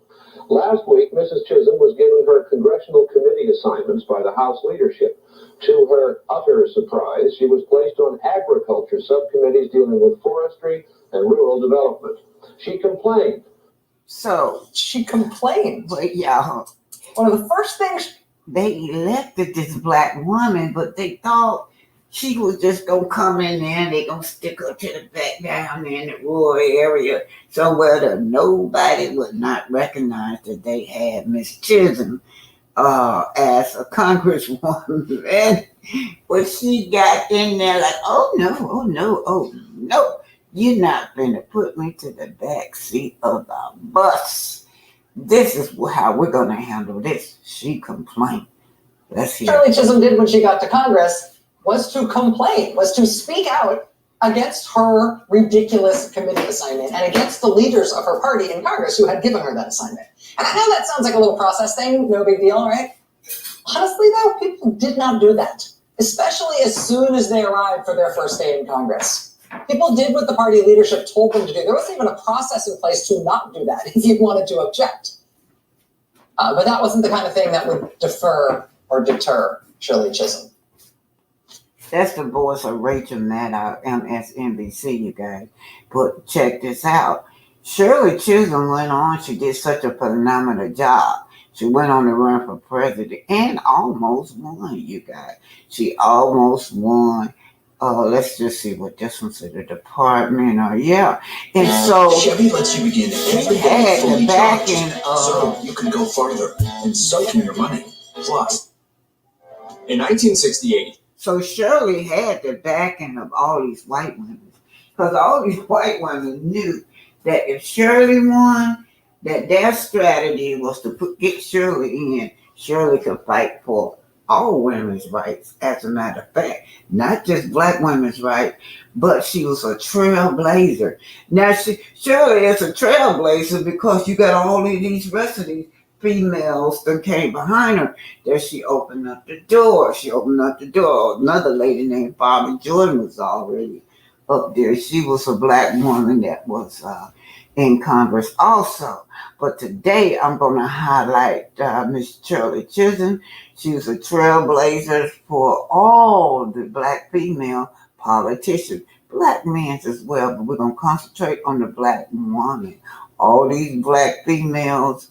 Last week, Mrs. Chisholm was given her congressional committee assignments by the House leadership. To her utter surprise, she was placed on agriculture subcommittees dealing with forestry and rural development. She complained. So, She complained. but yeah, One of the first things they elected this black woman, but they thought she was just going to come in there and they're going to stick her to the back down there in the rural area somewhere that nobody would not recognize that they had Miss Chisholm as a congresswoman. And when she got in there like, oh no, you're not going to put me to the back seat of the bus. This is how we're going to handle this. She complained. Let's hear. Shirley Chisholm did when she got to Congress was to complain, was to speak out against her ridiculous committee assignment and against the leaders of her party in Congress who had given her that assignment. And I know that sounds like a little process thing, no big deal, right? Honestly, though, people did not do that, especially as soon as they arrived for their first day in Congress. People did what the party leadership told them to do. There wasn't even a process in place to not do that if you wanted to object. But that wasn't the kind of thing that would defer or deter Shirley Chisholm. That's the voice of Rachel Maddow, MSNBC, you guys. But check this out. Shirley Chisholm went on. She did such a phenomenal job. She went on to run for president and almost won, you guys. She almost won. Let's just see what this one's in the department. Yeah. And so Chevy lets you begin every she day had fully the backing charged, so you can go farther, and so can your money. Plus, in 1968, so Shirley had the backing of all these white women. Because all these white women knew that if Shirley won, that their strategy was to get Shirley in. Shirley could fight for all women's rights, as a matter of fact, not just black women's rights, but she was a trailblazer. Now, Shirley is a trailblazer because you got all of these rest of these females that came behind her, that she opened up the door. She opened up the door. Another lady named Barbara Jordan was already up there. She was a black woman that was in Congress also. But today I'm going to highlight Miss Shirley Chisholm. She was a trailblazer for all the black female politicians, black men as well, but we're going to concentrate on the black woman. All these black females,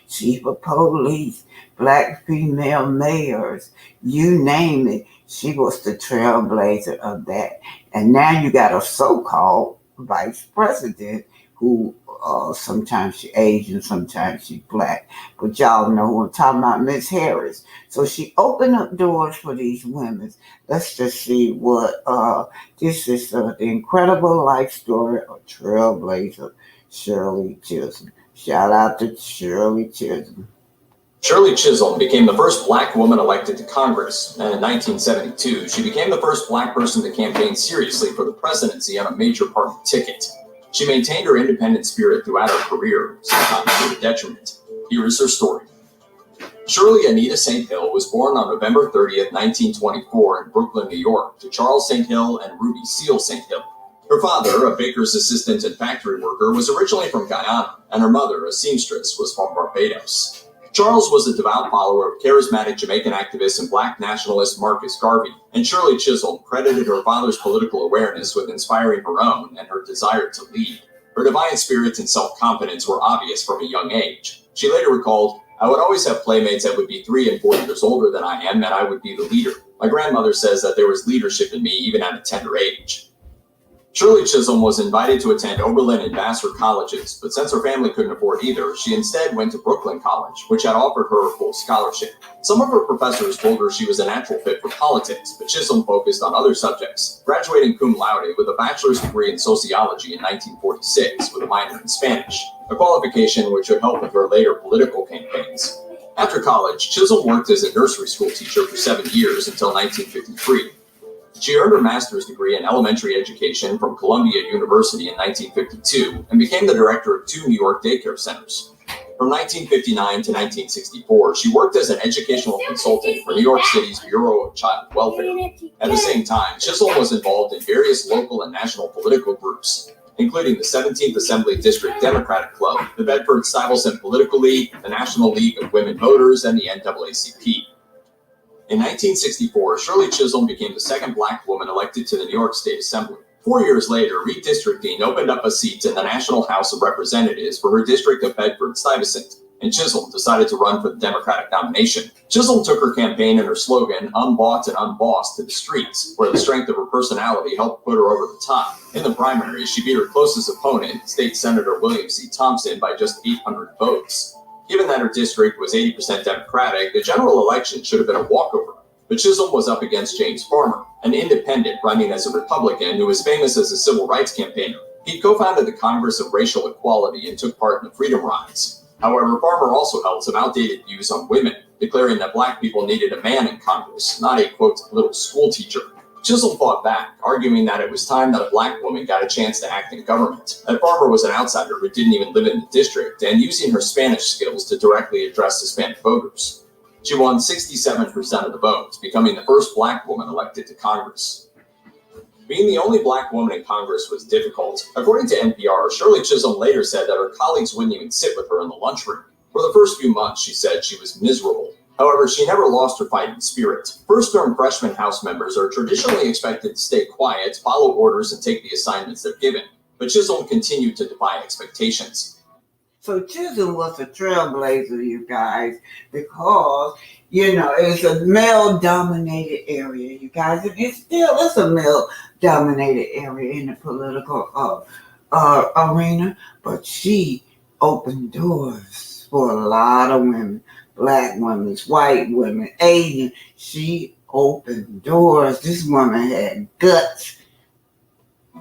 chief of police, black female mayors, you name it, she was the trailblazer of that. And now you got a so-called vice president who sometimes she Asian, sometimes she black. But y'all know who I'm talking about, Miss Harris. So she opened up doors for these women. Let's just see what this is, the incredible life story of trailblazer Shirley Chisholm. Shout out to Shirley Chisholm. Shirley Chisholm became the first black woman elected to Congress, and in 1972, she became the first black person to campaign seriously for the presidency on a major party ticket. She maintained her independent spirit throughout her career, sometimes to her detriment. Here is her story. Shirley Anita St. Hill was born on November 30th, 1924 in Brooklyn, New York, to Charles St. Hill and Ruby Seal St. Hill. Her father, a baker's assistant and factory worker, was originally from Guyana, and her mother, a seamstress, was from Barbados. Charles was a devout follower of charismatic Jamaican activist and black nationalist Marcus Garvey, and Shirley Chisholm credited her father's political awareness with inspiring her own and her desire to lead. Her divine spirit and self-confidence were obvious from a young age. She later recalled, "I would always have playmates that would be 3 and 4 years older than I am, and I would be the leader. My grandmother says that there was leadership in me even at a tender age." Shirley Chisholm was invited to attend Oberlin and Vassar colleges, but since her family couldn't afford either, she instead went to Brooklyn College, which had offered her a full scholarship. Some of her professors told her she was a natural fit for politics, but Chisholm focused on other subjects, graduating cum laude with a bachelor's degree in sociology in 1946 with a minor in Spanish, a qualification which would help with her later political campaigns. After college, Chisholm worked as a nursery school teacher for 7 years until 1953. She earned her master's degree in elementary education from Columbia University in 1952 and became the director of 2 New York daycare centers. From 1959 to 1964, she worked as an educational consultant for New York City's Bureau of Child Welfare. At the same time, Chisholm was involved in various local and national political groups, including the 17th Assembly District Democratic Club, the Bedford-Stuyvesant Political League, the National League of Women Voters, and the NAACP. In 1964, Shirley Chisholm became the second black woman elected to the New York State Assembly. 4 years later, redistricting opened up a seat in the National House of Representatives for her district of Bedford-Stuyvesant, and Chisholm decided to run for the Democratic nomination. Chisholm took her campaign and her slogan, "Unbought and Unbossed," to the streets, where the strength of her personality helped put her over the top. In the primary, she beat her closest opponent, State Senator William C. Thompson, by just 800 votes. Given that her district was 80% Democratic, the general election should have been a walkover. But Chisholm was up against James Farmer, an independent running as a Republican who was famous as a civil rights campaigner. He co-founded the Congress of Racial Equality and took part in the Freedom Rides. However, Farmer also held some outdated views on women, declaring that black people needed a man in Congress, not a, quote, little school teacher. Chisholm fought back, arguing that it was time that a black woman got a chance to act in government, that Farmer was an outsider who didn't even live in the district, and using her Spanish skills to directly address Hispanic voters. She won 67% of the votes, becoming the first black woman elected to Congress. Being the only black woman in Congress was difficult. According to NPR, Shirley Chisholm later said that her colleagues wouldn't even sit with her in the lunchroom. For the first few months, she said she was miserable. However, she never lost her fighting spirit. First-term freshman House members are traditionally expected to stay quiet, follow orders, and take the assignments they're given. but Chisholm continued to defy expectations. So Chisholm was a trailblazer, you guys, because, it's a male-dominated area, you guys. And it still is a male-dominated area in the political arena. But she opened doors for a lot of women, black women, white women, Asian. She opened doors. This woman had guts.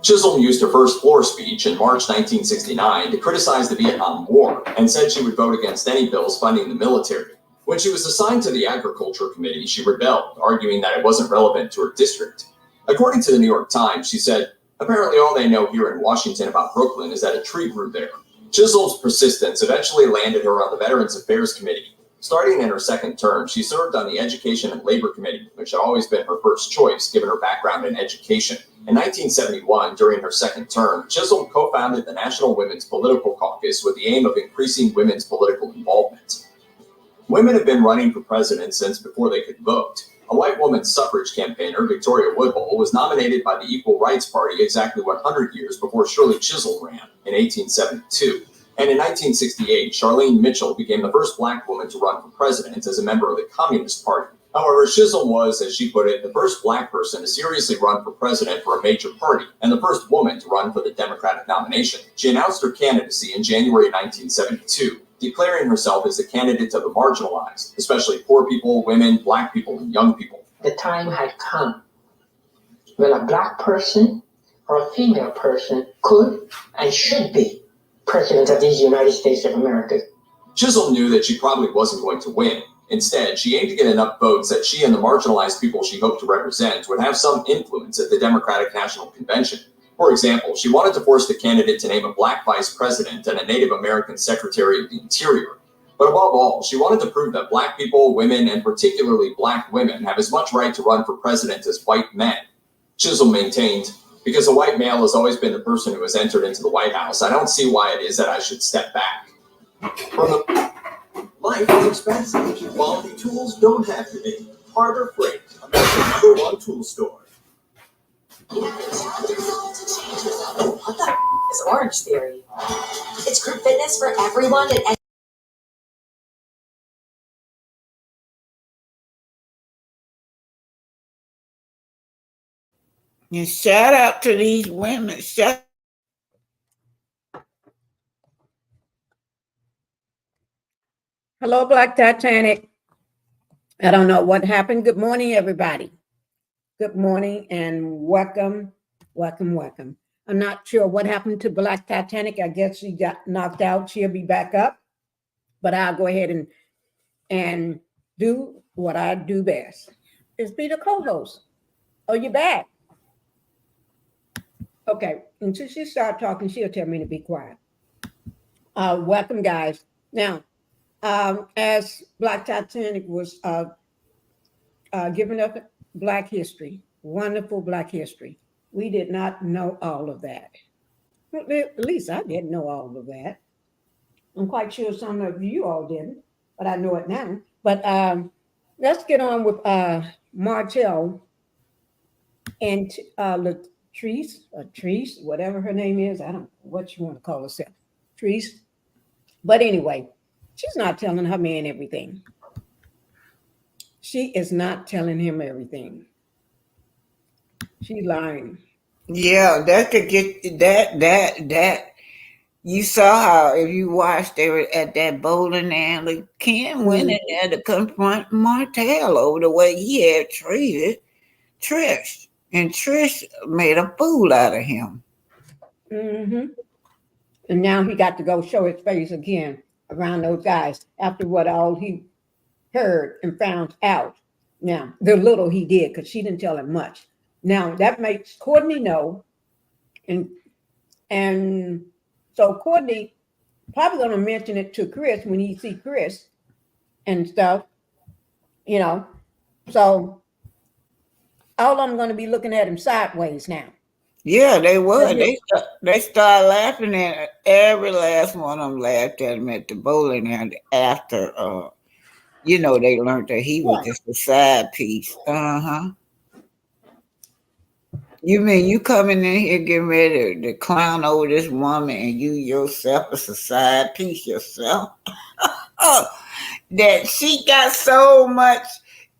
Chisholm used her first floor speech in March 1969 to criticize the Vietnam War and said she would vote against any bills funding the military. When she was assigned to the Agriculture Committee, she rebelled, arguing that it wasn't relevant to her district. According to the New York Times, she said, "Apparently all they know here in Washington about Brooklyn is that a tree grew there." Chisholm's persistence eventually landed her on the Veterans Affairs Committee. Starting in her second term, she served on the Education and Labor Committee, which had always been her first choice, given her background in education. In 1971, during her second term, Chisholm co-founded the National Women's Political Caucus with the aim of increasing women's political involvement. Women have been running for president since before they could vote. A white woman's suffrage campaigner, Victoria Woodhull, was nominated by the Equal Rights Party exactly 100 years before Shirley Chisholm ran in 1872. And in 1968, Charlene Mitchell became the first black woman to run for president as a member of the Communist Party. However, Chisholm was, as she put it, the first black person to seriously run for president for a major party and the first woman to run for the Democratic nomination. She announced her candidacy in January 1972, declaring herself as the candidate of the marginalized, especially poor people, women, black people, and young people. The time had come when a black person or a female person could and should be president of these United States of America. Chisholm knew that she probably wasn't going to win. Instead, she aimed to get enough votes that she and the marginalized people she hoped to represent would have some influence at the Democratic National Convention. For example, she wanted to force the candidate to name a black vice president and a Native American secretary of the Interior. But above all, she wanted to prove that black people, women, and particularly black women have as much right to run for president as white men. Chisholm maintained, "Because a white male has always been the person who has entered into the White House, I don't see why it is that I should step back." Life is expensive. Quality tools don't have to be. Harbor Freight, America's #1 tool store. What the is Orange Theory? It's group fitness for everyone and And shout out to these women. Hello, Black Titanic. I don't know what happened. Good morning, everybody. Good morning and welcome, welcome, welcome. I'm not sure what happened to Black Titanic. I guess she got knocked out. She'll be back up. But I'll go ahead and do what I do best, is be the co-host. Oh, you're back. Okay, until she starts talking, she'll tell me to be quiet. Welcome, guys. Now, as Black Titanic was giving up Black history, wonderful Black history, we did not know all of that. Well, at least I didn't know all of that. I'm quite sure some of you all didn't, but I know it now. But let's get on with Martel and Latrice, whatever her name is. I don't know what you want to call herself, Trish. But anyway, she's not telling her man everything. She is not telling him everything. She's lying. Yeah, that could get that. You saw how, if you watched, they were at that bowling alley. Ken went in there to confront Martel over the way he had treated Trish. And Trish made a fool out of him. Mm-hmm. And now he got to go show his face again around those guys after what all he heard and found out. Now, the little he did, because she didn't tell him much. Now, that makes Courtney know. And so Courtney probably going to mention it to Chris when he see Chris and stuff, you know. So all of them going to be looking at him sideways now. Yeah, they were. They started laughing at every last one of them laughed at him at the bowling alley after, they learned that he was just a side piece. You mean you coming in here getting ready to clown over this woman and you yourself as a side piece yourself? Oh, that she got so much.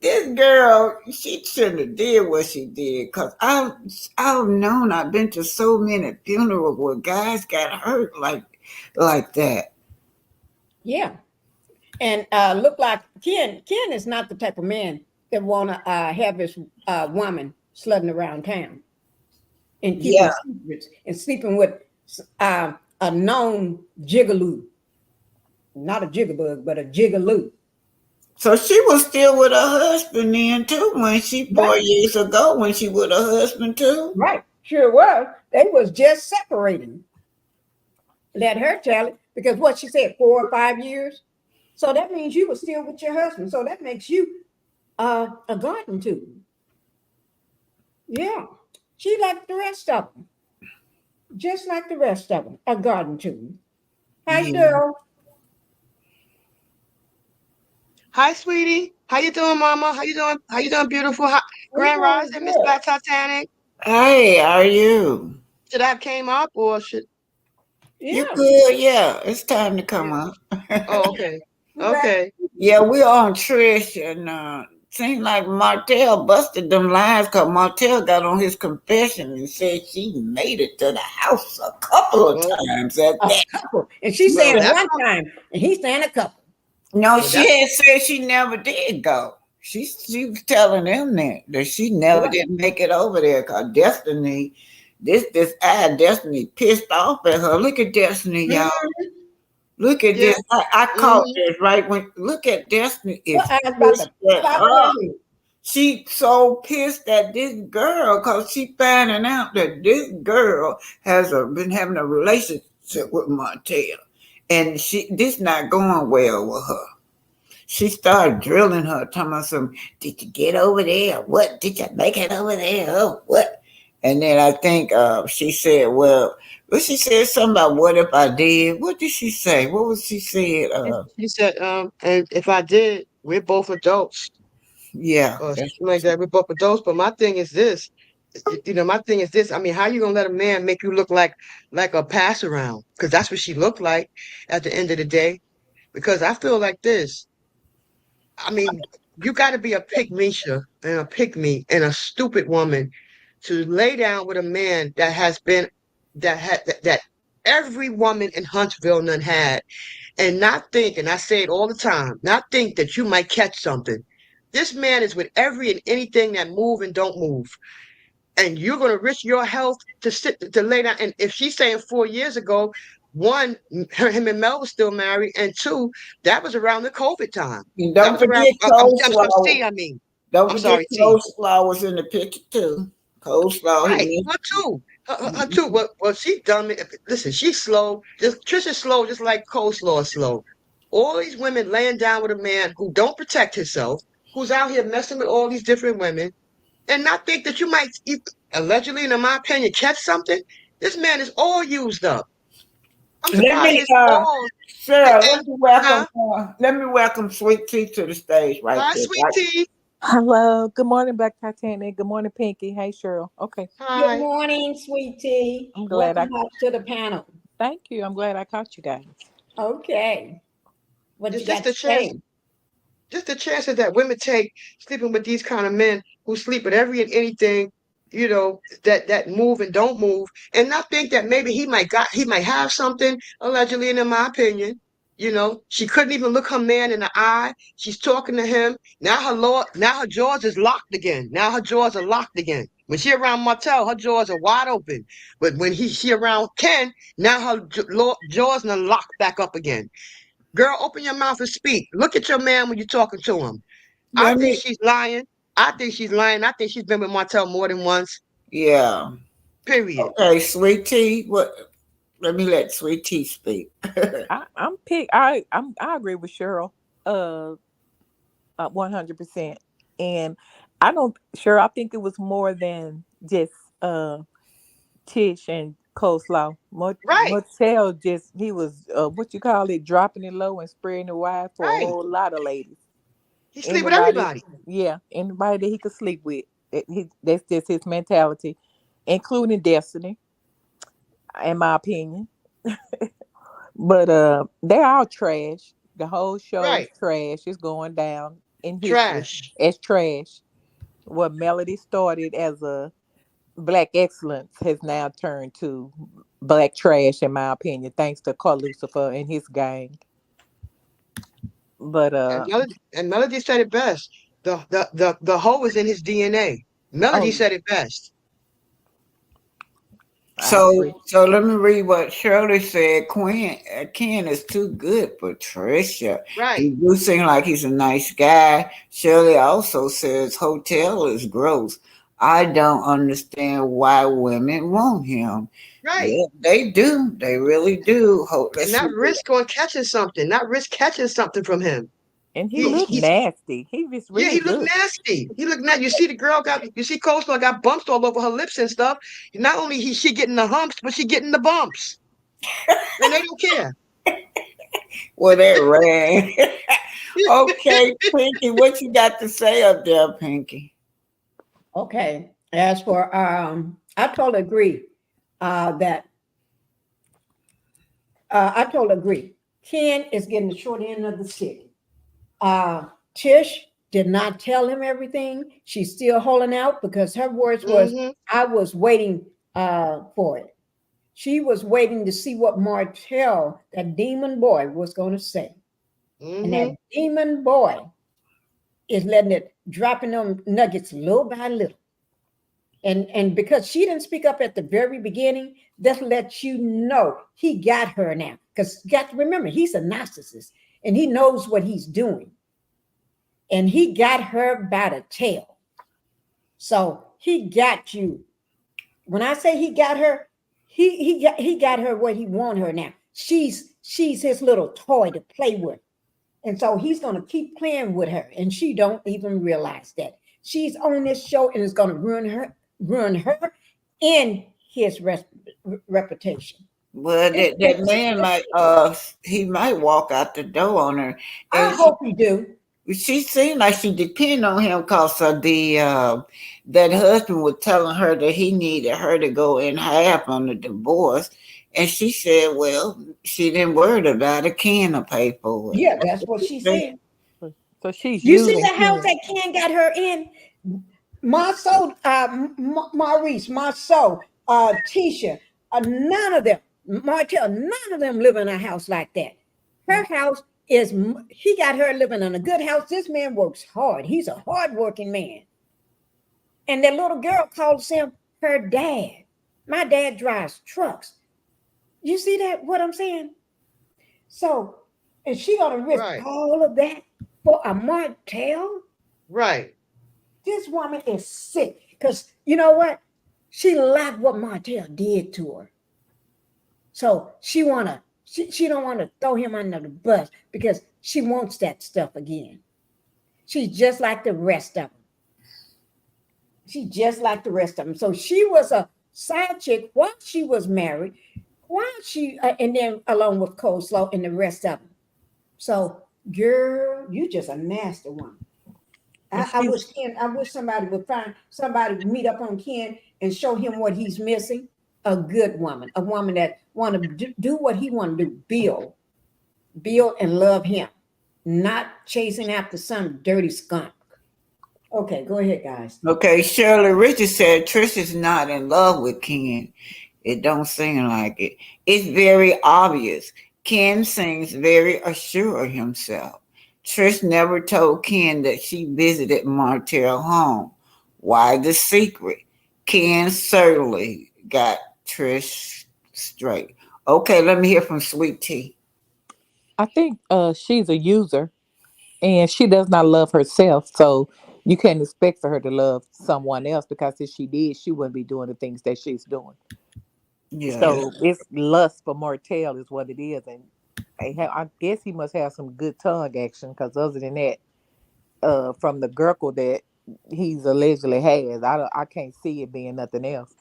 This girl, she shouldn't have did what she did. Cause I've known, I've been to so many funerals where guys got hurt like that. Yeah. And look like Ken is not the type of man that wanna have his woman slutting around town and keeping Yeah. secrets and sleeping with a known jigaloo. Not a jigabug, but a jigaloo. So she was still with her husband then too when she 4 years ago when she with her husband too. Right. Sure was. They was just separating. Let her tell it because what she said, 4 or 5 years. So that means you were still with your husband. So that makes you a garden too. Yeah. She like the rest of them. Just like the rest of them. A garden too. Hi, Yeah. girl. Hi, sweetie. How you doing, Mama? How you doing? How you doing, beautiful? Grand We're doing Rising, Miss good. Black Titanic. Hey, how are you? Should I have came up or should? You Yeah. good? Yeah, it's time to come Yeah. up. Oh, okay. We're back. Okay. Yeah, we on Trish and seems like Martel busted them lines because Martel got on his confession and said she made it to the house a couple of Well, times at A that. couple. And she's well, saying that's one time, and he's saying a couple. No, well, she that's had said she never did go. She was telling them that she never Right. did make it over there because Destiny, Destiny pissed off at her. Look at Destiny, y'all. Mhm. Look at yeah. this. I caught Mm-hmm. this right when look at Destiny Her is eyes about pissed to at pop in her her. head. She so pissed at this girl because she finding out that this girl has been having a relationship with Martel, and this not going well with her. She started drilling her, talking about some, did you get over there? What? Did you make it over there? Oh, what? And then I think she said, she said something about what if I did? What did she say? What was she said? He said, and if I did, we're both adults Yeah, or that's something like that. We're both adults. But my thing is this, my thing is this. I mean, how you gonna let a man make you look like a pass around? Because that's what she looked like at the end of the day. Because I feel like this. I mean, you got to be a pygmisha and a pygmy and a stupid woman to lay down with a man that has been that every woman in Huntsville none had, and not think, and I say it all the time, not think that you might catch something. This man is with every and anything that move and don't move, and you're going to risk your health to lay down. And if she's saying 4 years ago, one, him and Mel was still married, and two, that was around the COVID time. and That don't was around. forget coleslaw. C. I mean, Don't I'm forget sorry, T. coleslaw was in the picture too. Coleslaw, Right, he her too. Her missed. too. Well, she dumb. Listen, she's slow. Just Trisha's slow, just like coleslaw is slow. All these women laying down with a man who don't protect himself, who's out here messing with all these different women, and not think that you might, allegedly, in my opinion, catch something. This man is all used up. I'm Let surprised me, his all. Sarah, let And me welcome, huh? Sweet Tea to the stage right Hi, quick. sweet tea. Hello. Good morning, Black Titanic. Good morning, Pinky. Hey, Cheryl. Okay. Good Hi. morning, sweetie. I'm glad Welcome back to the panel. thank you. I'm glad I caught you guys. Okay. What you It's got just to a chance. say? Just the chances that women take sleeping with these kind of men who sleep with every and anything, that move and don't move, and not think that maybe he might have something allegedly, and in my opinion, she couldn't even look her man in the eye. She's talking to him now. Now her jaws is locked again. Now her jaws are locked again. When she around Martel, her jaws are wide open. But when she around Ken, now her jaws are locked back up again. Girl, open your mouth and speak. Look at your man when you're talking to him. I Let think me, she's lying. I think she's lying. I think she's been with Martel more than once. yeah. Period. Okay, Sweet Tea, let me let Sweet Tea speak. I agree with Cheryl. 100%. And I don't Cheryl, I think it was more than just Tish and Coleslaw. Right, Motel just he was what you call it, dropping it low and spreading it wide for a right. whole lot of ladies. He sleep with Anybody, everybody. yeah, anybody that he could sleep with. That's just his mentality. including Destiny, in my opinion. But they're all trash. The whole show is Right. trash. It's going down in history Trash. as trash. What Melody started as a black excellence has now turned to black trash, in my opinion, thanks to Carl Lucifer and his gang. But And Melody said it best. The hoe is in his DNA. Melody oh, said it best. I So, agree. so let me read what Shirley said. Ken is too good for Trisha. Right. He do seem like he's a nice guy. Shirley also says hotel is gross. I don't understand why women want him. Right. Yeah, they do. They really do. And Let's see. not risk on catching something. Not risk catching something from him. And he He looked he's nasty. He just Yeah, really he looked looked. nasty. He looked nasty. You see the girl you see Coleslaw got bumps all over her lips and stuff. Not only she getting the humps, but she getting the bumps. And they don't care. Well, that ran. Okay, Pinky, what you got to say up there, Pinky? Okay. As for I totally agree that I totally agree. Ken is getting the short end of the stick. Tish did not tell him everything. She's still holding out because her words was, Mm-hmm. "I was waiting for it." She was waiting to see what Martel, that demon boy, was going to say, and that Mm-hmm. demon boy is letting it dropping them nuggets little by little. And because she didn't speak up at the very beginning, that lets you know he got her now. Because you got to remember, he's a narcissist and he knows what he's doing. And he got her by the tail. So he got you. When I say he got her, he got her where he want her now. She's his little toy to play with. And so he's going to keep playing with her. And she don't even realize that. She's on this show and it's going to ruin her and his reputation. Well, that man might he might walk out the door on her, I and hope he do. she seemed like she depended on him because of the that husband was telling her that he needed her to go in half on the divorce, and she said, "Well, she didn't worry about it. Can to pay for it." Yeah, that's what she said. So she's You see using the house Ken. that Ken got her in? Marceau, Maurice, Marceau, Tisha, none of them, Martel, none of them live in a house like that. Her house is, he got her living in a good house. This man works hard. He's a hardworking man. And that little girl calls him her dad. My dad drives trucks. You see that, what I'm saying? So, is she going to risk Right. all of that for a Martel? Right. This woman is sick because you know what? She liked what Martel did to her. So she don't want to throw him under the bus because she wants that stuff again. She's just like the rest of them. She's just like the rest of them. So she was a side chick while she was married, and then along with Coleslaw and the rest of them. So, girl, you just a nasty woman. I wish somebody would find somebody to meet up on Ken and show him what he's missing. A good woman, a woman that want to do what he want to do, build and love him, not chasing after some dirty skunk. Okay, go ahead, guys. Okay, Shirley Richards said Trisha's not in love with Ken. It don't seem like it. It's very obvious. Ken seems very assured of himself. Trish never told Ken that she visited Martel home. Why the secret? Ken certainly got Trish straight. Okay, let me hear from Sweet Tea. I think she's a user and she does not love herself. So you can't expect for her to love someone else because if she did, she wouldn't be doing the things that she's doing. Yeah. So it's lust for Martell is what it is, and I guess he must have some good tongue action because other than that, from the Gurkle that he's allegedly has, I can't see it being nothing else,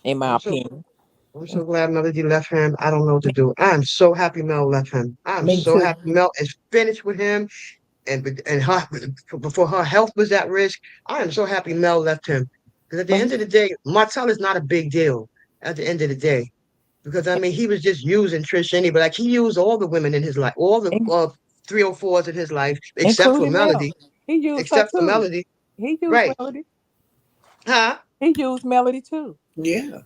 in my I'm so opinion. I'm so glad Melody left him. I don't know what to do. I'm so happy Mel left him. I'm Me so too. happy Mel is finished with him and her before her health was at risk. I am so happy Mel left him. Because at the end of the day, Martel is not a big deal at the end of the day. Because, I mean, he was just using Trisha anyway. Like, he used all the women in his life, all the 304s in his life, except for including Mel. Melody. He used her Except for too. Melody. He used Right. Melody. Huh? He used Melody too. Yeah.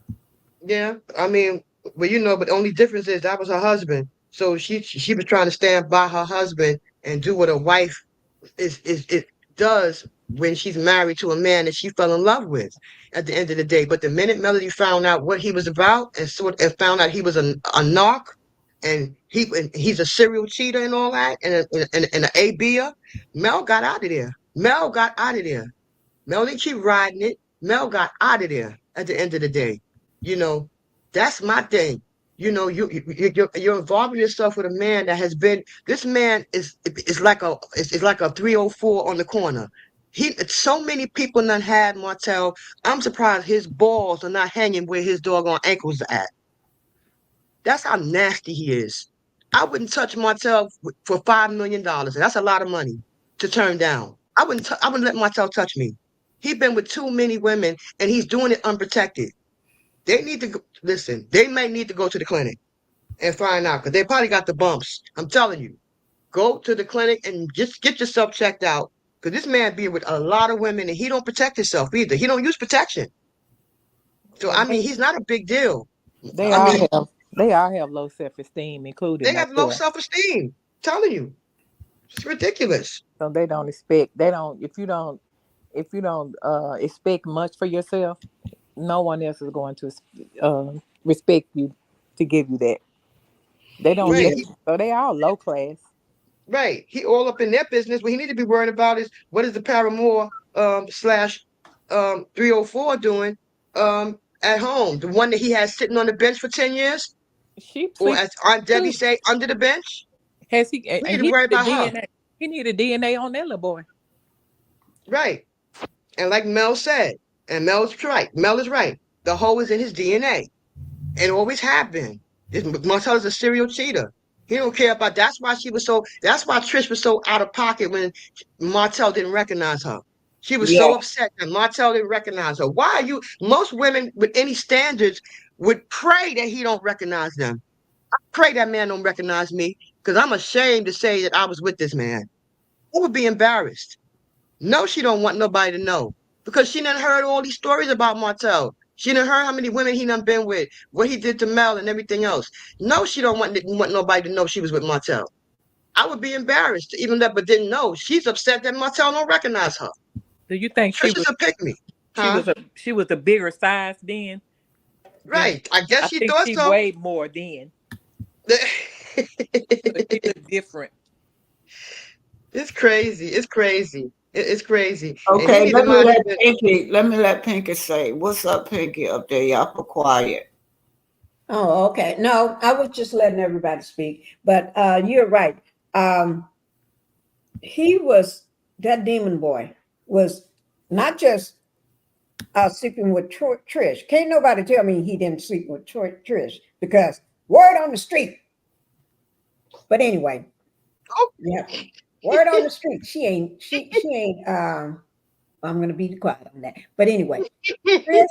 Yeah. I mean, but but the only difference is that was her husband. So she was trying to stand by her husband and do what a wife it does when she's married to a man that she fell in love with at the end of the day. But the minute Melody found out what he was about and found out he was a narc and he's a serial cheater and all that and an A-B'er, Mel got out of there. Mel got out of there. Mel didn't keep riding it. Mel got out of there at the end of the day. You know, that's my thing. You're involving yourself with a man that has been. This man is like a 304 on the corner. So many people not had Martel. I'm surprised his balls are not hanging where his doggone ankles are at. That's how nasty he is. I wouldn't touch Martel for $5 million. That's a lot of money to turn down. I wouldn't let Martel touch me. He's been with too many women and he's doing it unprotected. They need to listen. They may need to go to the clinic and find out because they probably got the bumps. I'm telling you, go to the clinic and just get yourself checked out because this man be with a lot of women and he don't protect himself either. He don't use protection. So I mean, he's not a big deal. They I all mean, have low self-esteem, including they have low myself. self-esteem. Telling you, it's ridiculous. So they don't expect. They don't. If you don't expect much for yourself, no one else is going to respect you to give you that. They don't. Right. So they are low class. Right. He all up in their business. What he need to be worried about is what is the paramour slash 304 doing at home? The one that he has sitting on the bench for 10 years? Or as Aunt Debbie say, under the bench? Has he? We And need to worry about her. DNA. He needed DNA on that little boy. Right. And like Mel said, and Mel is right. The hoe is in his DNA. And always have been. Marcel is a serial cheater. He don't care about that's why Trish was so out of pocket when Martel didn't recognize her. She was so upset that Martel didn't recognize her. Why are you most women with any standards would pray that he don't recognize them. I pray that man don't recognize me because I'm ashamed to say that I was with this man. I would be embarrassed. No, she don't want nobody to know because she done heard all these stories about Martel. She done heard how many women he done been with, what he did to Mel and everything else. No, she don't want nobody to know she was with Martel. I would be embarrassed to even let, but didn't know. She's upset that Martel don't recognize her. Do you think Trish is a pick me? Huh? She was a bigger size then? Right. I guess she think thought she so. weighed more then. She looked different. It's crazy. It's crazy. It's crazy. Okay, let me let Pinky say. What's up, Pinky, up there? Y'all for quiet. Oh, okay. No, I was just letting everybody speak. But you're right. That demon boy was not just sleeping with Trish. Can't nobody tell me he didn't sleep with Trish because word on the street. But anyway, yeah, word on the street. She ain't. I'm gonna be quiet on that. But anyway, Trish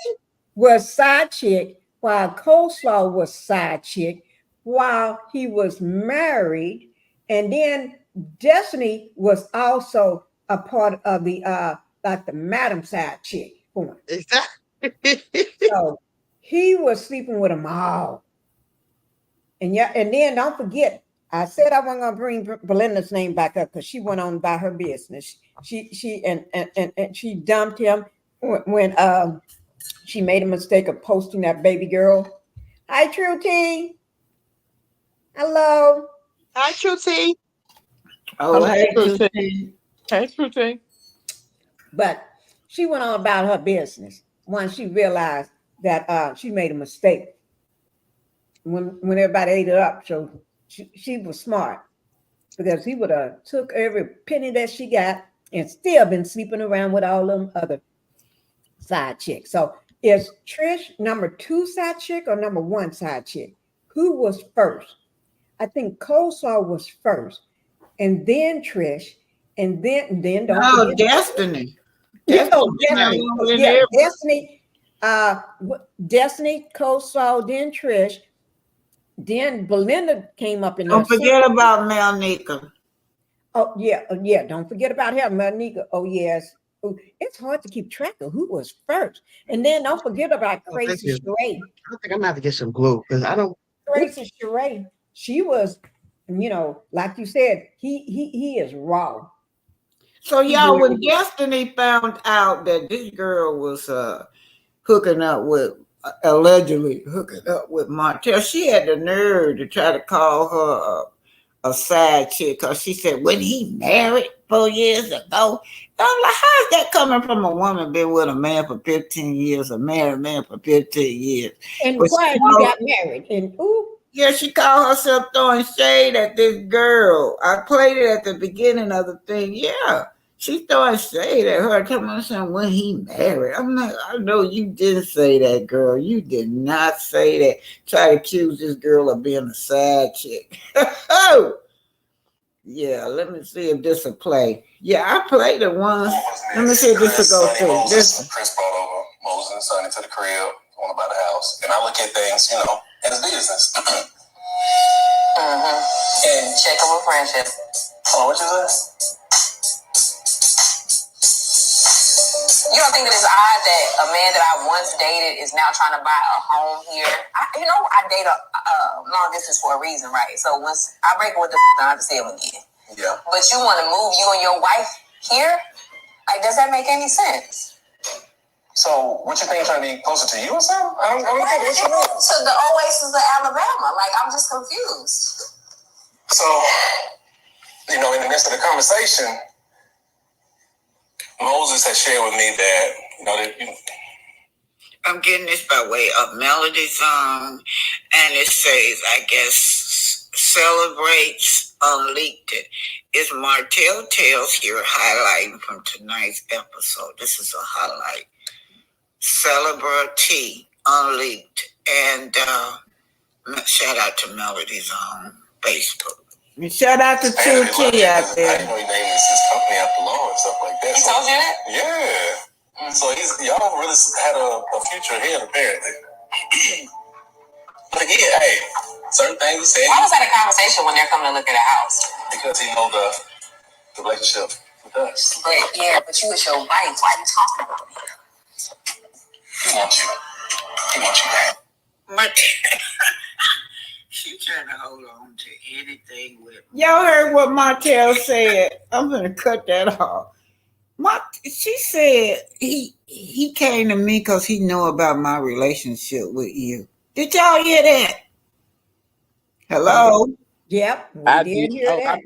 was side chick while Coleslaw was side chick while he was married, and then Destiny was also a part of the like the madam side chick. Exactly. So he was sleeping with them all. And then don't forget, I said I wasn't gonna bring Belinda's name back up because she went on about her business. She she dumped him when she made a mistake of posting that baby girl. Hi, True T. Hello. Hi, True T. Oh, hey, True T. Hey, True T. But she went on about her business once she realized that she made a mistake when everybody ate it up. So she was smart because he would have took every penny that she got and still been sleeping around with all them other side chicks. So is Trish number 2 side chick or number 1 side chick? Who was first? I think Coleslaw was first, and then Trish, and then don't forget Destiny. Destiny. Yeah, Destiny. Destiny co-saw, then Trish, then Belinda came up in there. Don't forget about Melnica. Oh yeah. Don't forget about her, Melnica. Oh yes. Ooh, it's hard to keep track of who was first. And then don't forget about Crazy Sheree. I think I'm gonna have to get some glue because I don't. Crazy Sheree. She was, like you said, he is raw. So y'all, when Destiny found out that this girl was allegedly hooking up with Martel, she had the nerve to try to call her a side chick because she said, when he married 4 years ago. I'm like, how is that coming from a woman been with a man for 15 years, a married man for 15 years? And why you got married? And yeah, she called herself throwing shade at this girl. I played it at the beginning of the thing. Yeah, she's throwing shade at her, telling her when he married. I'm like, I know you didn't say that, girl. You did not say that. Try to accuse this girl of being a side chick. Yeah, let me see if this will play. Yeah, I played it once. Let me see if this will go through. Chris brought over Moses and Sonny to the crib, want to buy the house. And I look at things, as business. And check them with friendship. Oh, what you say? You don't think that it's odd that a man that I once dated is now trying to buy a home here? I date a long distance for a reason, right? So once I break up with I have to see him again. Yeah. But you want to move you and your wife here? Like, does that make any sense? So what you think, trying to be closer to you or something? I don't think what you mean. To the Oasis of Alabama. Like, I'm just confused. So, in the midst of the conversation, Moses has shared with me that, I'm getting this by way of Melody song, and it says, I guess, celebrates Unleaked It. It's Martel Tales here highlighting from tonight's episode. This is a highlight. Celebrate Unleaked. And shout out to Melody's on Facebook. And shout out to 2T out there. I didn't know he named his company after law and stuff like that. He told you that? Yeah. So y'all really had a future ahead, apparently. But again, hey, certain things said. Why was that a conversation when they're coming to look at a house? Because he know the relationship with us. But you with your wife. Why are you talking about me? He wants you. He wants you back. She trying to hold on to anything with me. Y'all heard what Martel said. I'm gonna cut that off. She said he came to me because he know about my relationship with you. Did y'all hear that? Hello? Yep, we did hear that.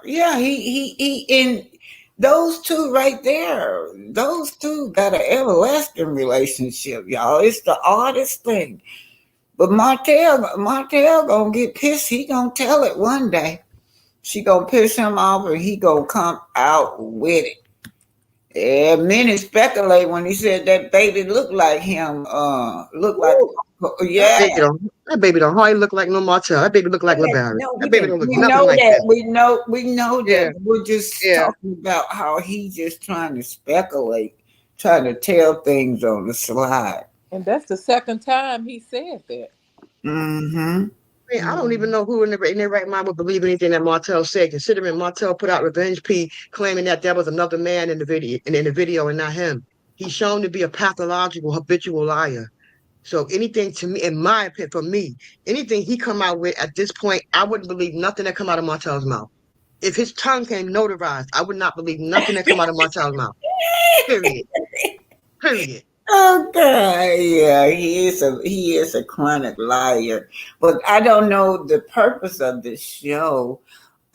Yeah. He in those two right there. Those two got an everlasting relationship, y'all. It's the oddest thing. But Martel gonna get pissed. He gonna tell it one day. She gonna piss him off and he gonna come out with it. Yeah, many speculate when he said that baby looked like him. Yeah. That baby don't hardly look like no Martel. That baby look like LeBarry. That baby don't look nothing like that. We know that. Yeah. We're just talking about how he just trying to speculate, trying to tell things on the slide. And that's the second time he said that. Mm-hmm. I don't even know who in their right mind would believe anything that Martel said, considering Martel put out Revenge P claiming that there was another man in the video and not him. He's shown to be a pathological, habitual liar. So anything to me, in my opinion, for me, anything he come out with at this point, I wouldn't believe nothing that come out of Martel's mouth. If his tongue came notarized, I would not believe nothing that come out of Martel's mouth. Period. Oh God, yeah, he is a chronic liar. But I don't know the purpose of this show.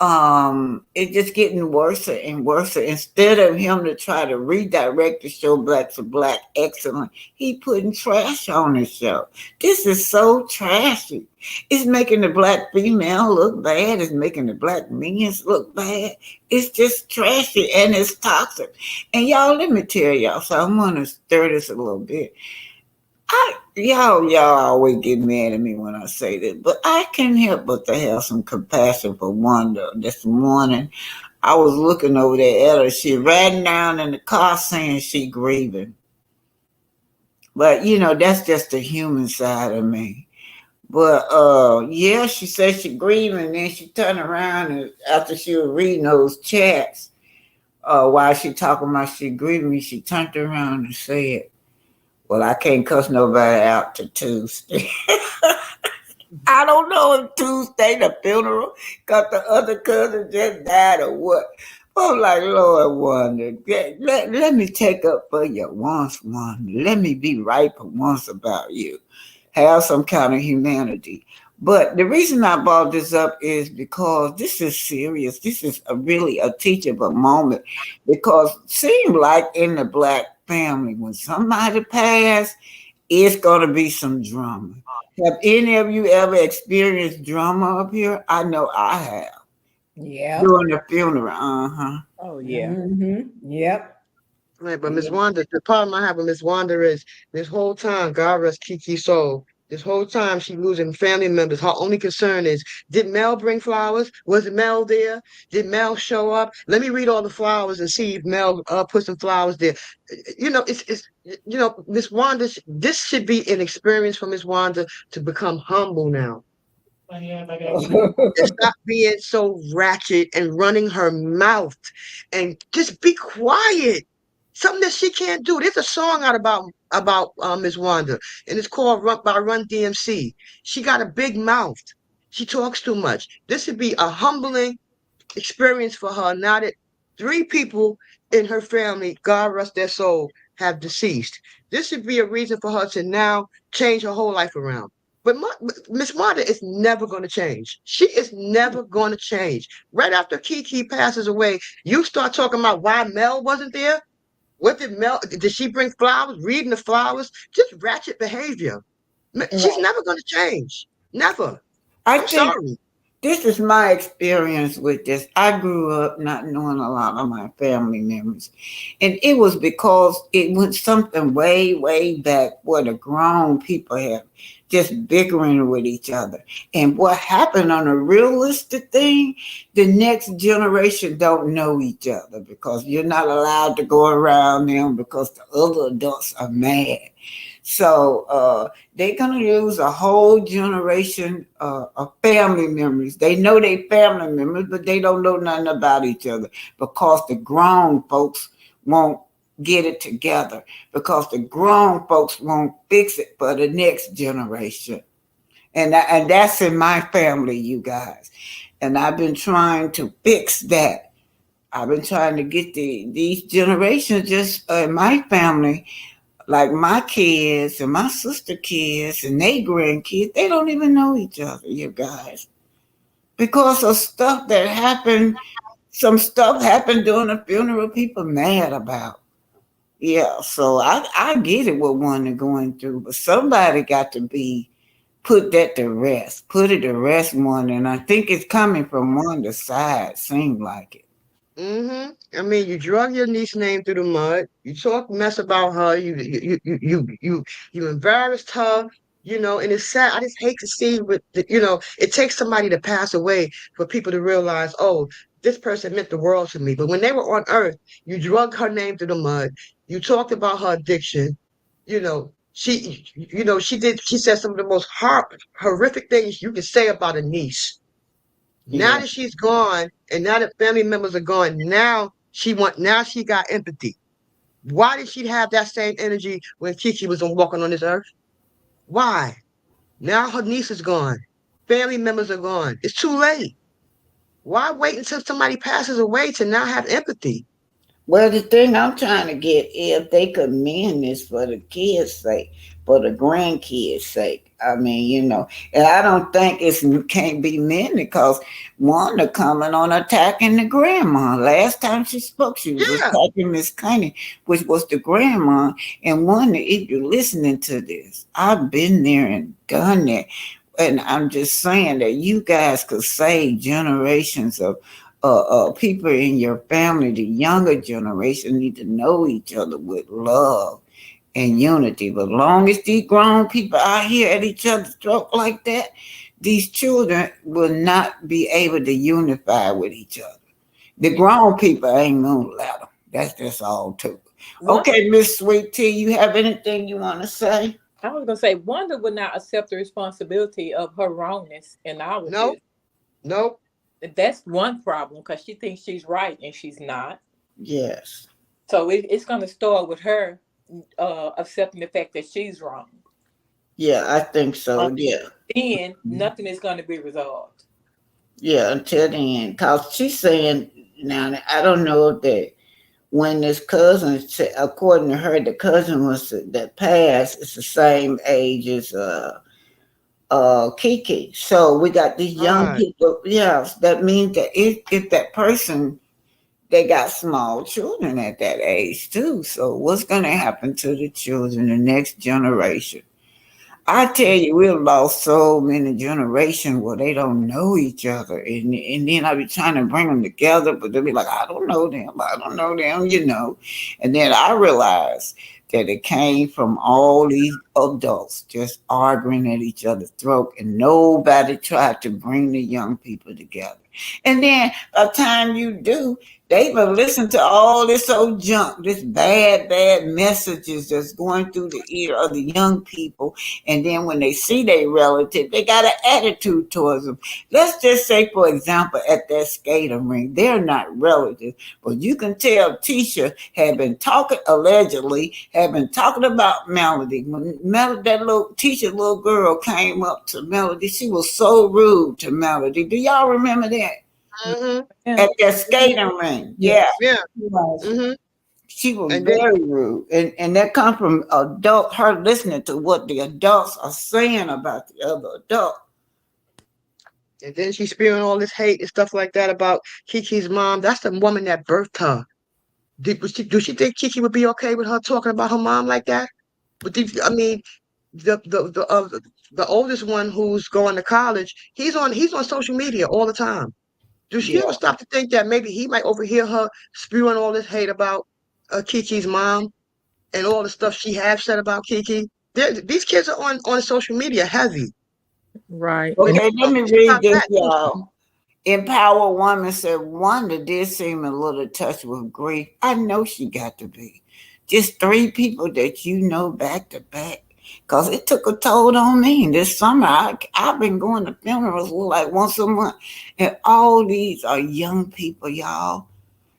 It's just getting worse and worse. Instead of him to try to redirect the show back to Black excellence, he putting trash on his show. This is so trashy. It's making the Black female look bad. It's making the Black men look bad. It's just trashy and it's toxic. And y'all, let me tell y'all, so I'm gonna stir this a little bit. Y'all always get mad at me when I say this, but I can't help but to have some compassion for Wanda this morning. I was looking over there at her. She ran down in the car saying she grieving. But that's just the human side of me. But yeah, she said she grieving, and then she turned around and after she was reading those chats, while she talking about she grieving, she turned around and said, well, I can't cuss nobody out to Tuesday. I don't know if Tuesday the funeral because the other cousin just died or what. I'm like, Lord, Wanda, let me take up for you once, Wanda. Let me be right for once about you. Have some kind of humanity. But the reason I brought this up is because this is serious. This is really a teachable moment because it seems like in the black family, when somebody passed, it's going to be some drama. Have any of you ever experienced drama up here? I know I have. Yeah. During the funeral, uh-huh. Oh yeah. Yep. Right, but Miss Wanda, the problem I have with Miss Wanda is this whole time, God rest Kiki's soul. This whole time she losing family members. Her only concern is, did Mel bring flowers? Was Mel there? Did Mel show up? Let me read all the flowers and see if Mel put some flowers there. Miss Wanda, this should be an experience for Miss Wanda to become humble now. And stop being so ratchet and running her mouth and just be quiet. Something that she can't do. There's a song out about Miss Wanda, and it's called Run DMC. She got a big mouth. She talks too much. This would be a humbling experience for her now that 3 people in her family, God rest their soul, have deceased. This should be a reason for her to now change her whole life around. But Miss Wanda is never going to change. She is never going to change. Right after Kiki passes away, you start talking about why Mel wasn't there. What did Mel? Did she bring flowers? Reading the flowers? Just ratchet behavior. She's never going to change. Never. I I'm think sorry. this is my experience with this. I grew up not knowing a lot of my family members. And it was because it went something way, way back where the grown people have just bickering with each other. And what happened on a realistic thing, the next generation don't know each other because you're not allowed to go around them because the other adults are mad. So they're going to lose a whole generation of family members. They know they family members, but they don't know nothing about each other because the grown folks won't get it together, because the grown folks won't fix it for the next generation. And that's in my family, you guys. And I've been trying to fix that. I've been trying to get these generations just in my family, like my kids and my sister kids and their grandkids, they don't even know each other, you guys. Because of stuff that happened, some stuff happened during the funeral people mad about. Yeah, so I get it what one are going through, but somebody got to be put that to rest. Put it to rest one, and I think it's coming from one the side, seemed like it. I mean, you drug your niece name through the mud. You talk mess about her. You embarrassed her. And it's sad. I just hate to see it takes somebody to pass away for people to realize, oh, this person meant the world to me. But when they were on Earth, you drug her name through the mud. You talked about her addiction. She said some of the most horrific things you can say about a niece. Now Yeah. that she's gone, and now that family members are gone, now she got empathy. Why did she have that same energy when Kiki was walking on this earth? Why? Now her niece is gone. Family members are gone. It's too late. Why wait until somebody passes away to now have empathy? Well, the thing I'm trying to get, if they could mend this for the kids' sake, for the grandkids' sake. I mean, and I don't think it can't be mended because Wanda coming on attacking the grandma. Last time she spoke, she was Yeah. attacking Miss Cunny, which was the grandma. And Wanda, if you're listening to this, I've been there and done that. And I'm just saying that you guys could save generations of people in your family. The younger generation need to know each other with love and unity. But long as these grown people out here at each other's throat like that, these children will not be able to unify with each other. The grown people ain't gonna let them. That's just all too. Okay, Miss Sweet Tea, you have anything you want to say? I was gonna say Wanda would not accept the responsibility of her wrongness and all of Nope. this. Nope. That's one problem because she thinks she's right and she's not. Yes. So it's going to start with her accepting the fact that she's wrong. Yeah, I think so. Yeah. Then nothing is going to be resolved. Yeah, until the end. Because she's saying, now, I don't know if that when this cousin, according to her, the cousin was that passed is the same age as Kiki. So we got these young Right. people. Yes, that means that if that person, they got small children at that age too. So what's going to happen to the children, the next generation? I tell you, we've lost so many generations where they don't know each other. And then I be trying to bring them together, but they'll be like, I don't know them. I don't know them, you know. And then I realized that it came from all these adults just arguing at each other's throat, and nobody tried to bring the young people together. And then by the time you do, they will listen to all this old junk, this bad messages that's going through the ear of the young people. And then when they see their relative, they got an attitude towards them. Let's just say, for example, at that skating rink, they're not relatives, but you can tell Trisha had been talking, allegedly, had been talking about Melody. When Melody, that little Trisha little girl came up to Melody, she was so rude to Melody. Do y'all remember that? Mm-hmm. At that skating rink. Yeah. Yeah. Mm-hmm. She was And then very rude. And that comes from adult, her listening to what the adults are saying about the other adult. and then she's spewing all this hate and stuff like that about Kiki's mom. That's the woman that birthed her. Do she think Kiki would be okay with her talking about her mom like that? I mean, the oldest one who's going to college, he's on social media all the time. Do she ever stop to think that maybe he might overhear her spewing all this hate about Kiki's mom and all the stuff she has said about Kiki? These kids are on social media heavy. Right. Okay, let me read this, y'all. Empower Woman said Wanda did seem a little touched with grief. I know she got to be. Just 3 people that you know back to back. Because it took a toll on me. This summer, I've been going to funerals like once a month. And all these are young people, y'all.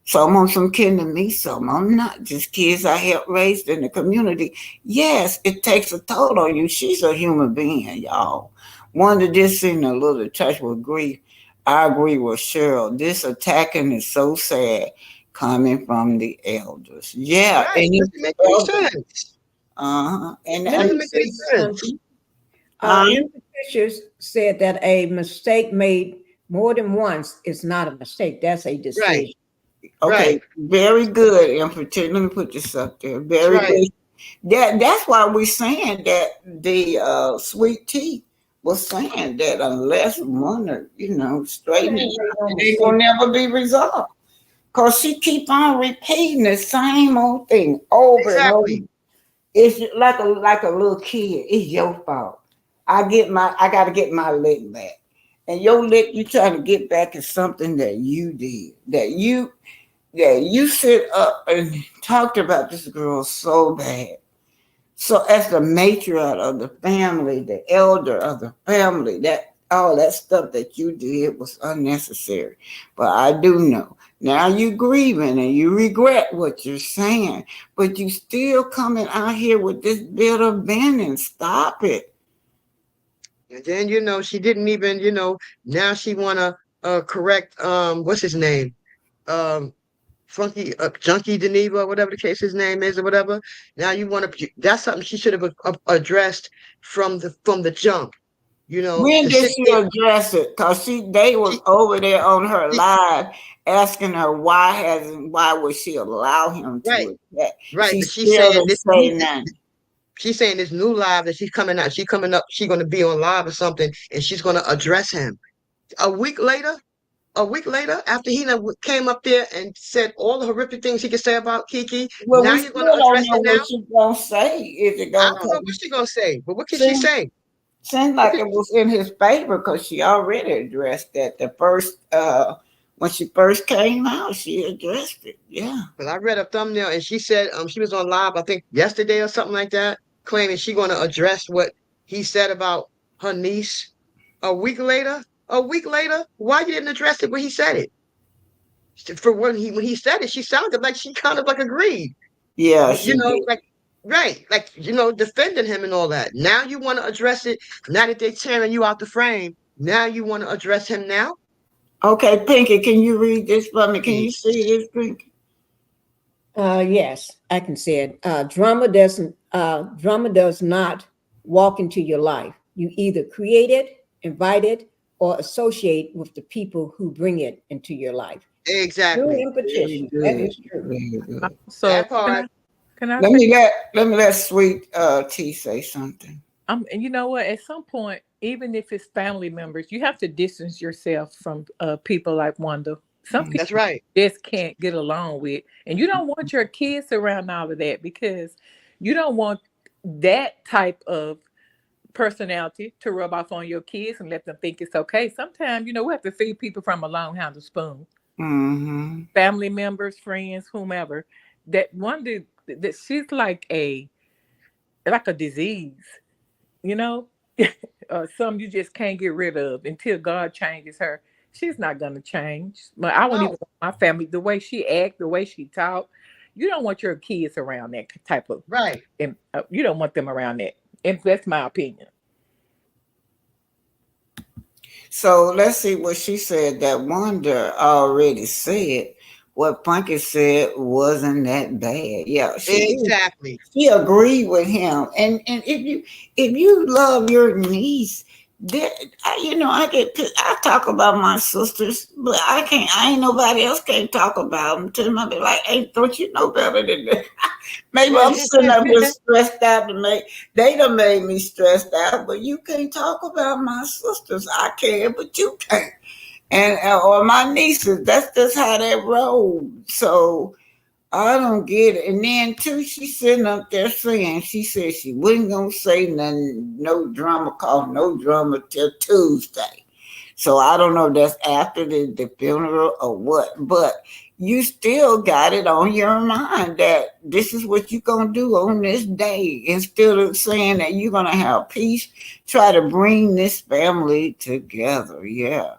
Some on some kin to me, some I'm not. Just kids I helped raise in the community. Yes, it takes a toll on you. She's a human being, y'all. Wanda did seem a little touched with grief. I agree with Cheryl. This attacking is so sad coming from the elders. Yeah, Right. and It doesn't make any sense. And It doesn't make any sense. Patricia said that a mistake made more than once is not a mistake. That's a decision. Right. Okay, Right. very good. And let me put this up there. Very Right. good. That's why we're saying that the Sweet Tea was saying that unless one, straighten it out, it ain't gonna never be resolved. Cause she keep on repeating the same old thing over and over. Exactly. It's like a little kid. It's your fault. I gotta get my lick back. And your lick you trying to get back is something that you did. That you sit up and talked about this girl so bad. So as the matriarch of the family, the elder of the family, that all that stuff that you did was unnecessary. But I do know. Now you grieving and you regret what you're saying, but you still coming out here with this bitter bending. Stop it. And then she didn't even now she wanna correct what's his name Funky Junkie Geneva, whatever the case his name is or whatever. Now you want to that's something she should have addressed from the jump. When To did sit she there, address it? Because they was over there on her live asking her why would she allow him right, to attack? right. She But she's still saying didn't say nothing. she's saying this new live that she's coming out, she's coming up, she's gonna be on live or something, and she's gonna address him. A week later, after he came up there and said all the horrific things he could say about Kiki, Well, now we you're gonna still don't address know it what now? she's gonna say. Is it I gonna don't know come? what she's gonna say, but what can she say? Seems like it was in his favor because she already addressed that the first when she first came out, she addressed it. Yeah. But I read a thumbnail and she said she was on live, I think yesterday or something like that, claiming she gonna address what he said about her niece a week later, why you didn't address it when he said it? For when he said it, she sounded like she kind of like agreed. Yeah, You she know, did. like right, like defending him and all that. Now you want to address it. Now that they're tearing you out the frame, now you want to address him now. Okay, Pinky, can you read this for me? Can you Jeez. see this, Pinky? Yes, I can say it. Drama does not walk into your life. You either create it, invite it, or associate with the people who bring it into your life. True Exactly. Very impetution. That good. is true. Very good. So That part. can I Let say me let Sweet T say something. and you know what? At some point, even if it's family members, you have to distance yourself from people like Wanda. Some Mm. people That's right. just can't get along with, and you don't want your kids around all of that because you don't want that type of personality to rub off on your kids and let them think it's okay. Sometimes, we have to feed people from a long handle spoon. Mm-hmm. Family members, friends, whomever. That Wanda, that she's like a disease, you know, some you just can't get rid of until God changes her. She's not gonna change. But I won't even No. want my family the way she act, the way she talk. You don't want your kids around that type of, Right. and you don't want them around that. And that's my opinion. So let's see what she said. That Wanda already said what Funky said wasn't that bad. Yeah, she did. Exactly. She agreed with him. And if you love your niece, that I get I talk about my sisters, but I can't. I ain't nobody else can't talk about them to them. I be like, hey, don't you know better than that? Maybe I'm sitting up here stressed out they done made me stressed out, but you can't talk about my sisters. I can, but you can't. And or my nieces. That's just how that roll. So I don't get it. And then too, she's sitting up there saying she said she wasn't gonna say nothing, no drama call, no drama till Tuesday. So I don't know if that's after the funeral or what, but you still got it on your mind that this is what you're gonna do on this day. Instead of saying that you're gonna have peace, try to bring this family together. Yeah.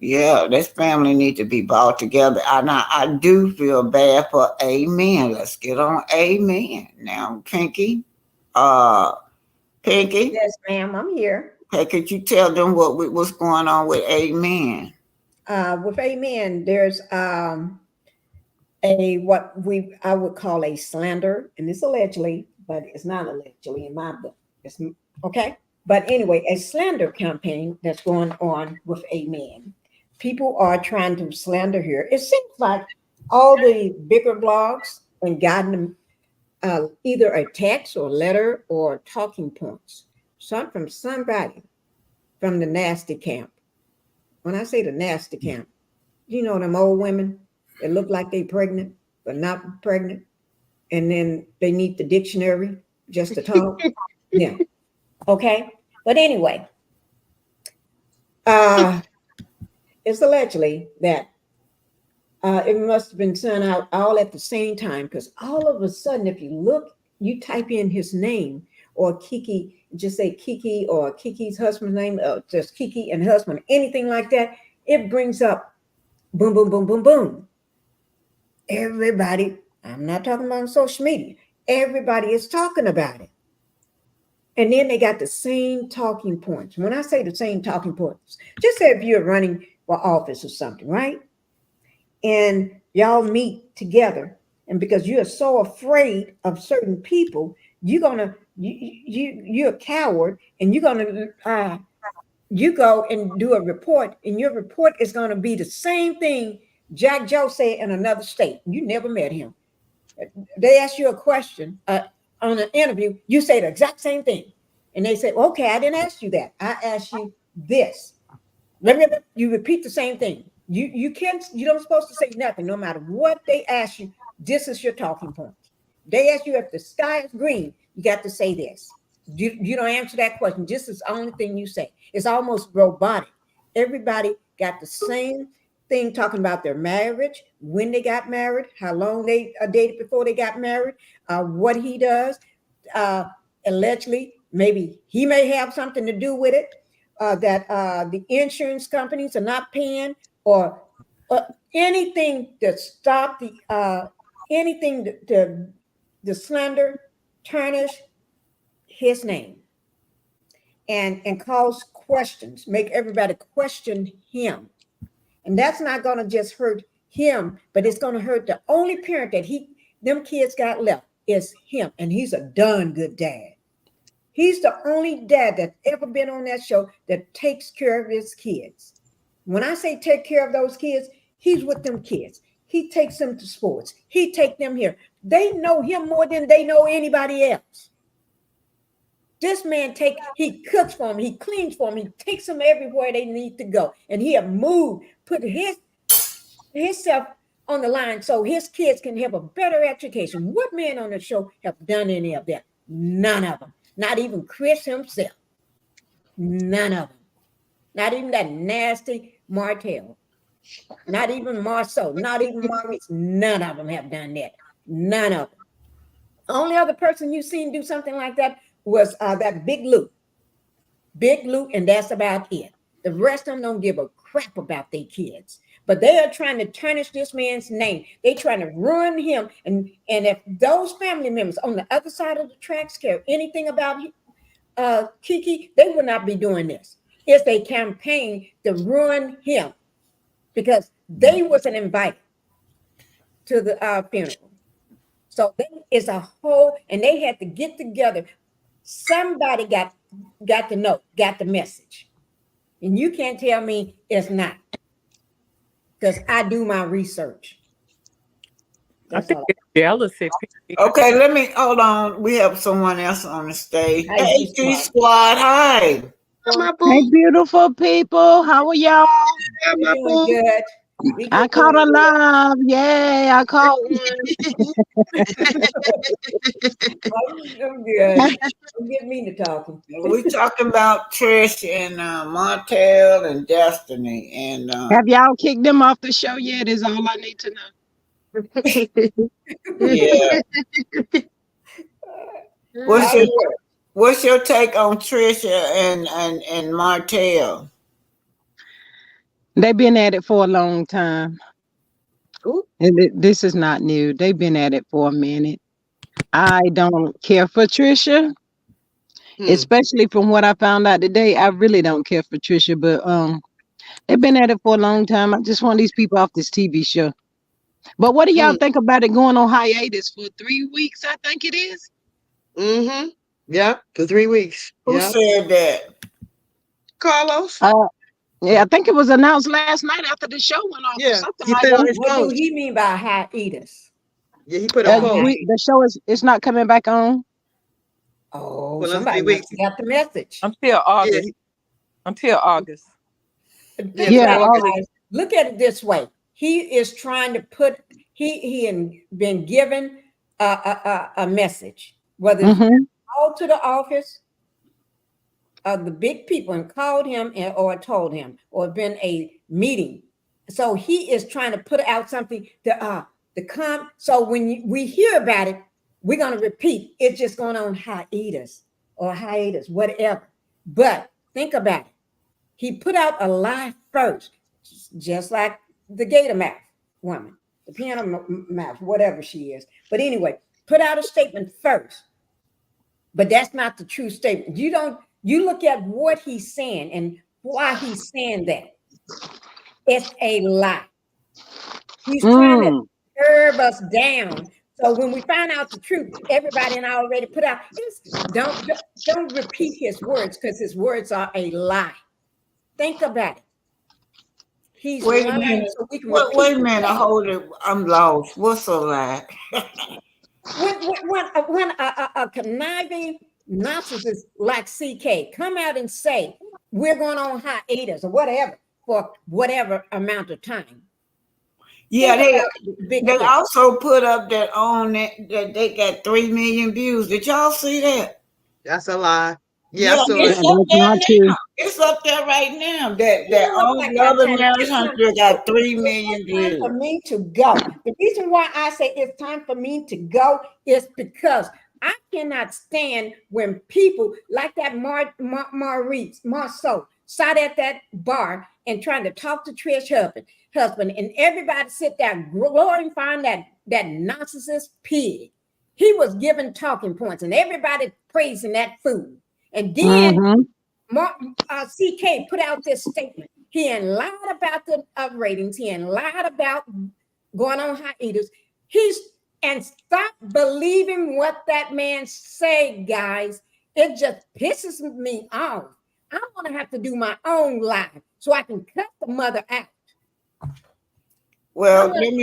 Yeah, this family need to be brought together. And I do feel bad for Amen. Let's get on Amen. Now, Pinky. Uh Pinky. Yes, ma'am. I'm here. Hey, could you tell them what's going on with Amen? With Amen, there's a what I would call a slander, and it's allegedly, but it's not allegedly in my book. It's okay. But anyway, a slander campaign that's going on with Amen. People are trying to slander here. It seems like all the bigger blogs and gotten either a text or letter or talking points, from somebody from the nasty camp. When I say the nasty camp, them old women that look like they pregnant but not pregnant, and then they need the dictionary just to talk. Yeah. Okay. But anyway, it's allegedly that it must have been sent out all at the same time, because all of a sudden, if you type in his name or Kiki, just say Kiki or Kiki's husband's name, just Kiki and husband, anything like that, it brings up boom, boom, boom, boom, boom. Everybody, I'm not talking about on social media, everybody is talking about it. And then they got the same talking points. When I say the same talking points, just say if you're running for office or something, right? And y'all meet together, and because you're so afraid of certain people, you're a coward, and you go and do a report, and your report is gonna be the same thing Jack Joe said in another state. You never met him. They ask you a question on an interview, you say the exact same thing, and they say, "Okay, I didn't ask you that. I asked you this." You repeat the same thing. You don't supposed to say nothing, no matter what they ask you. This is your talking point. They ask you if the sky is green, you got to say this. You don't answer that question. This is the only thing you say. It's almost robotic. Everybody got the same thing talking about their marriage, when they got married, how long they dated before they got married, what he does. Allegedly, maybe he may have something to do with it, that the insurance companies are not paying, or anything to stop anything to slander, tarnish his name, and cause questions, make everybody question him. And that's not going to just hurt him, but it's going to hurt the only parent that them kids got left is him. And he's a darn good dad. He's the only dad that's ever been on that show that takes care of his kids. When I say take care of those kids, he's with them kids. He takes them to sports. He takes them here. They know him more than they know anybody else. This man he cooks for them, he cleans for them, he takes them everywhere they need to go. And he'll move, put himself on the line so his kids can have a better education. What man on the show have done any of that? None of them. Not even Chris himself. None of them. Not even that nasty Martel. Not even Marceau. Not even Maurice. None of them have done that. None of them. The only other person you've seen do something like that was that Big Luke. Big Luke, and that's about it. The rest of them don't give a crap about their kids. But they are trying to tarnish this man's name. They're trying to ruin him. And if those family members on the other side of the tracks care anything about Kiki, they would not be doing this. It's a campaign to ruin him because they wasn't invited to the funeral. So it's a whole, and they had to get together. Somebody got the note, got the message. And you can't tell me it's not. Because I do my research. That's I think it's jealousy. Okay, let me hold on. We have someone else on the stage. Hey, G Squad. Hi. Hey, beautiful people. How are y'all? We're doing good. I caught a live. Yay, I caught one. I'm good. Don't get me to talking. We're talking about Trish and Martel and Destiny. And have y'all kicked them off the show yet? Is all I need to know. Yeah. What's your take on Trisha and Martel? They've been at it for a long time. This is not new. They've been at it for a minute. I don't care for Trisha, especially from what I found out today. I really don't care for Trisha, but they've been at it for a long time. I just want these people off this TV show. But what do y'all think about it going on hiatus for 3 weeks? I think it is. Mm-hmm. Yeah, for 3 weeks. Who said that? Carlos. Yeah, I think it was announced last night after the show went off. Yeah, he put what do he mean by hiatus? Yeah, he put a post. The show it's not coming back on. Oh, well, somebody got the message. Until August. Yeah. Until August. Guys, look at it this way. He is trying to put. He been given a message, whether it's called to the office of the big people and called him or told him, or been a meeting. So he is trying to put out something to come. So when we hear about it, we're going to repeat. It's just going on hiatus, whatever. But think about it. He put out a lie first, just like the Gator Mouth woman, the piano mouth, whatever she is. But anyway, put out a statement first. But that's not the true statement. You look at what he's saying and why he's saying that. It's a lie. He's trying to curb us down. So when we find out the truth, everybody already put out, don't repeat his words because his words are a lie. Think about it. He's wait a minute. So we can wait a minute. Hold it. I'm lost. What's a lie? when a conniving narcissist like CK come out and say we're going on hiatus or whatever for whatever amount of time. Yeah, they also put up that they got 3 million views. Did y'all see that? That's a lie. Yeah, I saw it's it. up That's there not true. now. It's up there right now. That You know what, all Black Love and Titanic? Marriage It's time, Hunter got 3 million it's time for views. me to go. The reason why I say it's time for me to go is because I cannot stand when people like that Maurice Marceau sat at that bar and trying to talk to Trish husband, and everybody sit there glorifying that narcissist pig. He was given talking points, and everybody praising that fool. And then Mm-hmm. CK put out this statement. He ain't lied about the ratings. He ain't lied about going on hiatus. And stop believing what that man say, guys. It just pisses me off. I'm gonna have to do my own live so I can cut the mother out. Well, let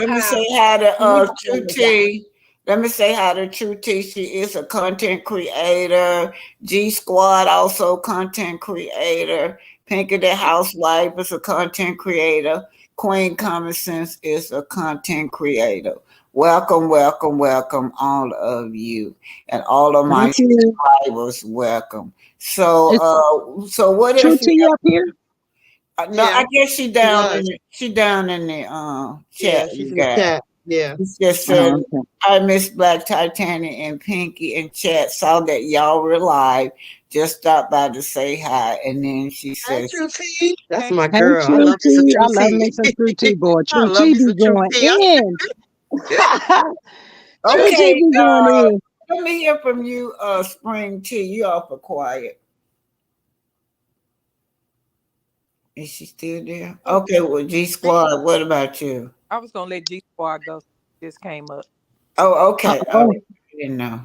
me say hi to True T. Let me say hi to True T. She is a content creator. G Squad also content creator. Pinky the Housewife is a content creator. Queen Common Sense is a content creator. Welcome, welcome, welcome, all of you, and all of my Thank you. subscribers. Welcome. Is So what True else you T up here? no, Yeah, I guess she she down in was. the Yeah, chat, she's you in the guys. chat. Yeah. She just said, Oh, okay. I miss Black Titanic and Pinky in chat, saw that y'all were live, just stopped by to say hi. And then she Hey, says, True T. That's my Hey, girl. I True love me some T. I True love T. me some True T, boy. I True love T me be some True going T. in. True T okay, be going in. let me hear from you, Spring T. You awful quiet. Is she still there? Okay, well, G Squad, what about you? I was gonna let G Squad go. Just came up. Oh, okay. All Oh, right. I didn't know.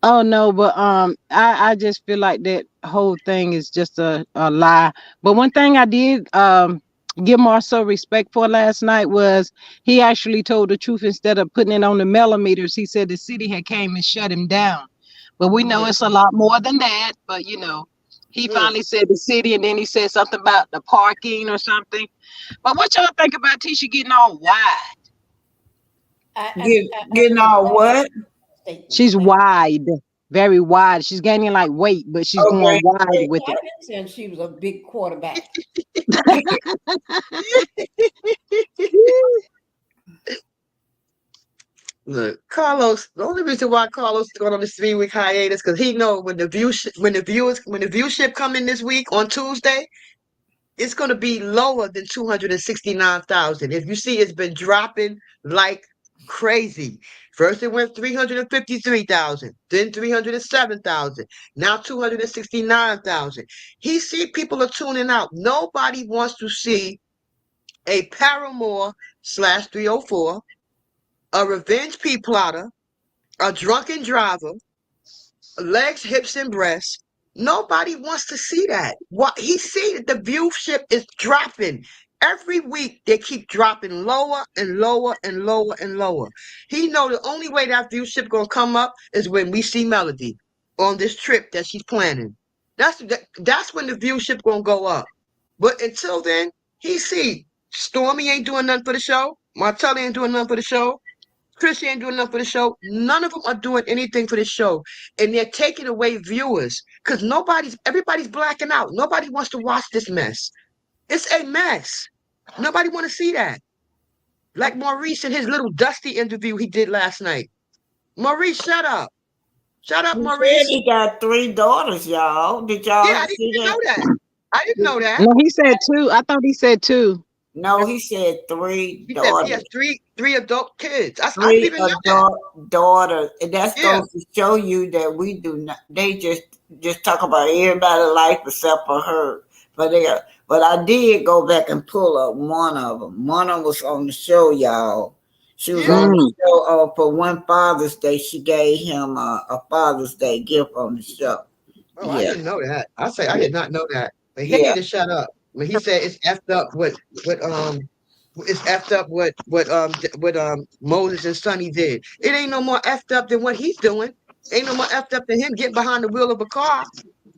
oh no, but I just feel like that whole thing is just a lie. But one thing I did give Marcel respect for last night was he actually told the truth instead of putting it on the millimeters. He said the city had came and shut him down. But we know it's a lot more than that. But he Mm. finally said the city, and then he said something about the parking or something. But what y'all think about Tisha getting all wide? Getting all what? She's wide, very wide. She's gaining like weight, but she's Okay. going wide with I it. didn't say she was a big quarterback. Look, Carlos. The only reason why Carlos is going on this 3-week hiatus because he know when the viewership come in this week on Tuesday, it's going to be lower than 269,000. If you see, it's been dropping like crazy. First, it went 353,000, then 307,000, now 269,000. He see people are tuning out. Nobody wants to see a Paramore slash 304, a revenge P plotter, a drunken driver, legs, hips, and breasts. Nobody wants to see that. What he see that the viewership is dropping. Every week they keep dropping lower and lower and lower and lower. He know the only way that viewership gonna come up is when we see Melody on this trip that she's planning. That's when the viewership gonna go up. But until then, he see Stormy ain't doing nothing for the show. Martel ain't doing nothing for the show. Trisha ain't doing nothing for the show. None of them are doing anything for the show. And they're taking away viewers because everybody's blacking out. Nobody wants to watch this mess. It's a mess. Nobody want to see that. Like Maurice in his little dusty interview he did last night. Maurice, shut up. Shut up, He said Maurice. he got 3 daughters, y'all. Did Yeah, y'all I didn't see even know that? that. I didn't know that. No, he said two. I thought he said two. No, he said three He said he has daughters. three adult kids. I didn't Three even know that. adult daughters. And that Yeah. goes to show you that we do not. They just talk about everybody's life except for her. But I did go back and pull up one of them. One of them was on the show, y'all. She was Yeah. on the show for one Father's Day. She gave him a Father's Day gift on the show. Oh, I Yeah, didn't know that. I did not know that. But he yeah. need to shut up. When he said it's effed up it's effed up what Moses and Sonny did. It ain't no more effed up than what he's doing. Ain't no more effed up than him getting behind the wheel of a car.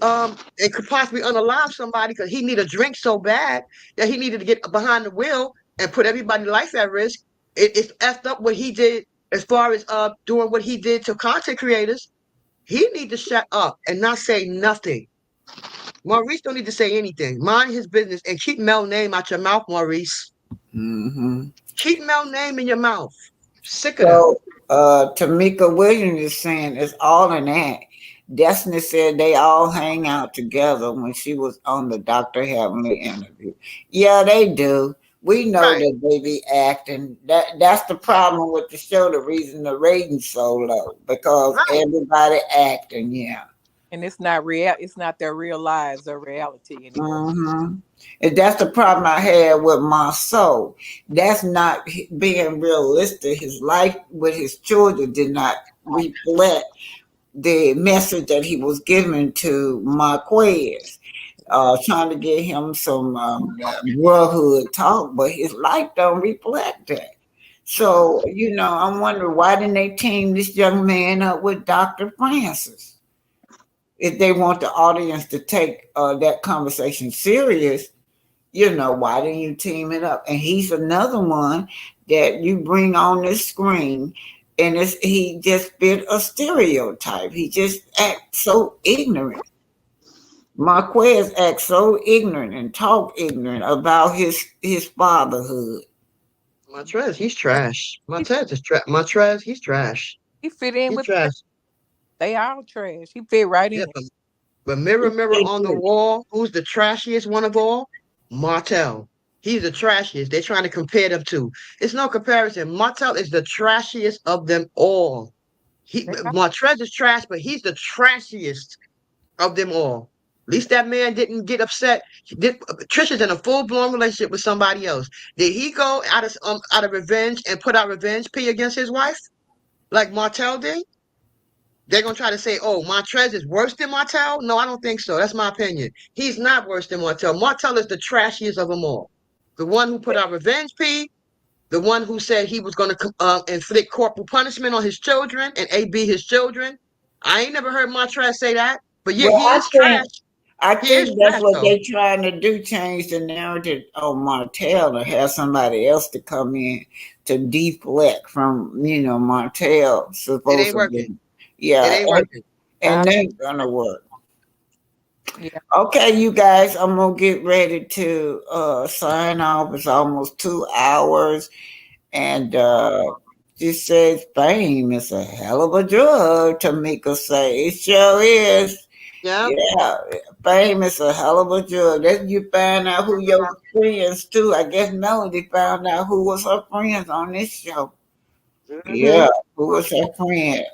And could possibly unalive somebody because he need a drink so bad that he needed to get behind the wheel and put everybody's life at risk. It's effed up what he did as far as doing what he did to content creators. He need to shut up and not say nothing. Maurice don't need to say anything. Mind his business and keep Mel's name out your mouth, Maurice. Mm-hmm. Keep Mel's name in your mouth. Sick of that. So, Tamika Williams is saying it's all in that. Destiny said they all hang out together when she was on the Dr. Heavenly interview. Yeah, they do. We know Right, that they be acting. That's the problem with the show. The reason the ratings so low because right. everybody acting. Yeah. And it's not real. It's not their real lives or reality anymore. Mm-hmm. And that's the problem I had with my soul. That's not being realistic. His life with his children did not reflect the message that he was giving to Marquez, trying to get him some brotherhood talk, but his life don't reflect that. So, I'm wondering why didn't they team this young man up with Dr. Francis? If they want the audience to take that conversation serious, why didn't you team it up? And he's another one that you bring on this screen, and he just fit a stereotype. He just acts so ignorant. Marquez acts so ignorant and talk ignorant about his fatherhood. Montrez, he's trash. Montez is trash. Montrez, he's trash. He fit in He's with trash. they all trash. He fit right Yeah, in. but mirror, mirror They on the do. wall, who's the trashiest one of all? Martel. He's the trashiest. They're trying to compare them to. It's no comparison. Martel is the trashiest of them all. They all, Montrez is trash, but he's the trashiest of them all. At least that man didn't get upset. Trisha's in a full blown relationship with somebody else. Did he go out of revenge and put out revenge plea against his wife like Martel did? They're gonna try to say, "Oh, Montrez is worse than Martel." No, I don't think so. That's my opinion. He's not worse than Martel. Martel is the trashiest of them all. The one who put out revenge plea, the one who said he was going to inflict corporal punishment on his children and AB his children. I ain't never heard Montrez say that, but yeah, Well, he is trash. I He is think that's trash what though. they're trying to do, change the narrative on Martell to have somebody else to come in to deflect from, Martell It ain't supposed to working. be. It Yeah, ain't working. and they ain't gonna work. yeah. Okay, you guys, I'm gonna get ready to sign off. It's almost 2 hours, and she says fame is a hell of a drug. Tamika say it sure is. Yeah. Yeah, fame is a hell of a drug. Then you find out who your friends too. I guess Melody found out who was her friends on this show. Mm-hmm. Yeah, who was her friend.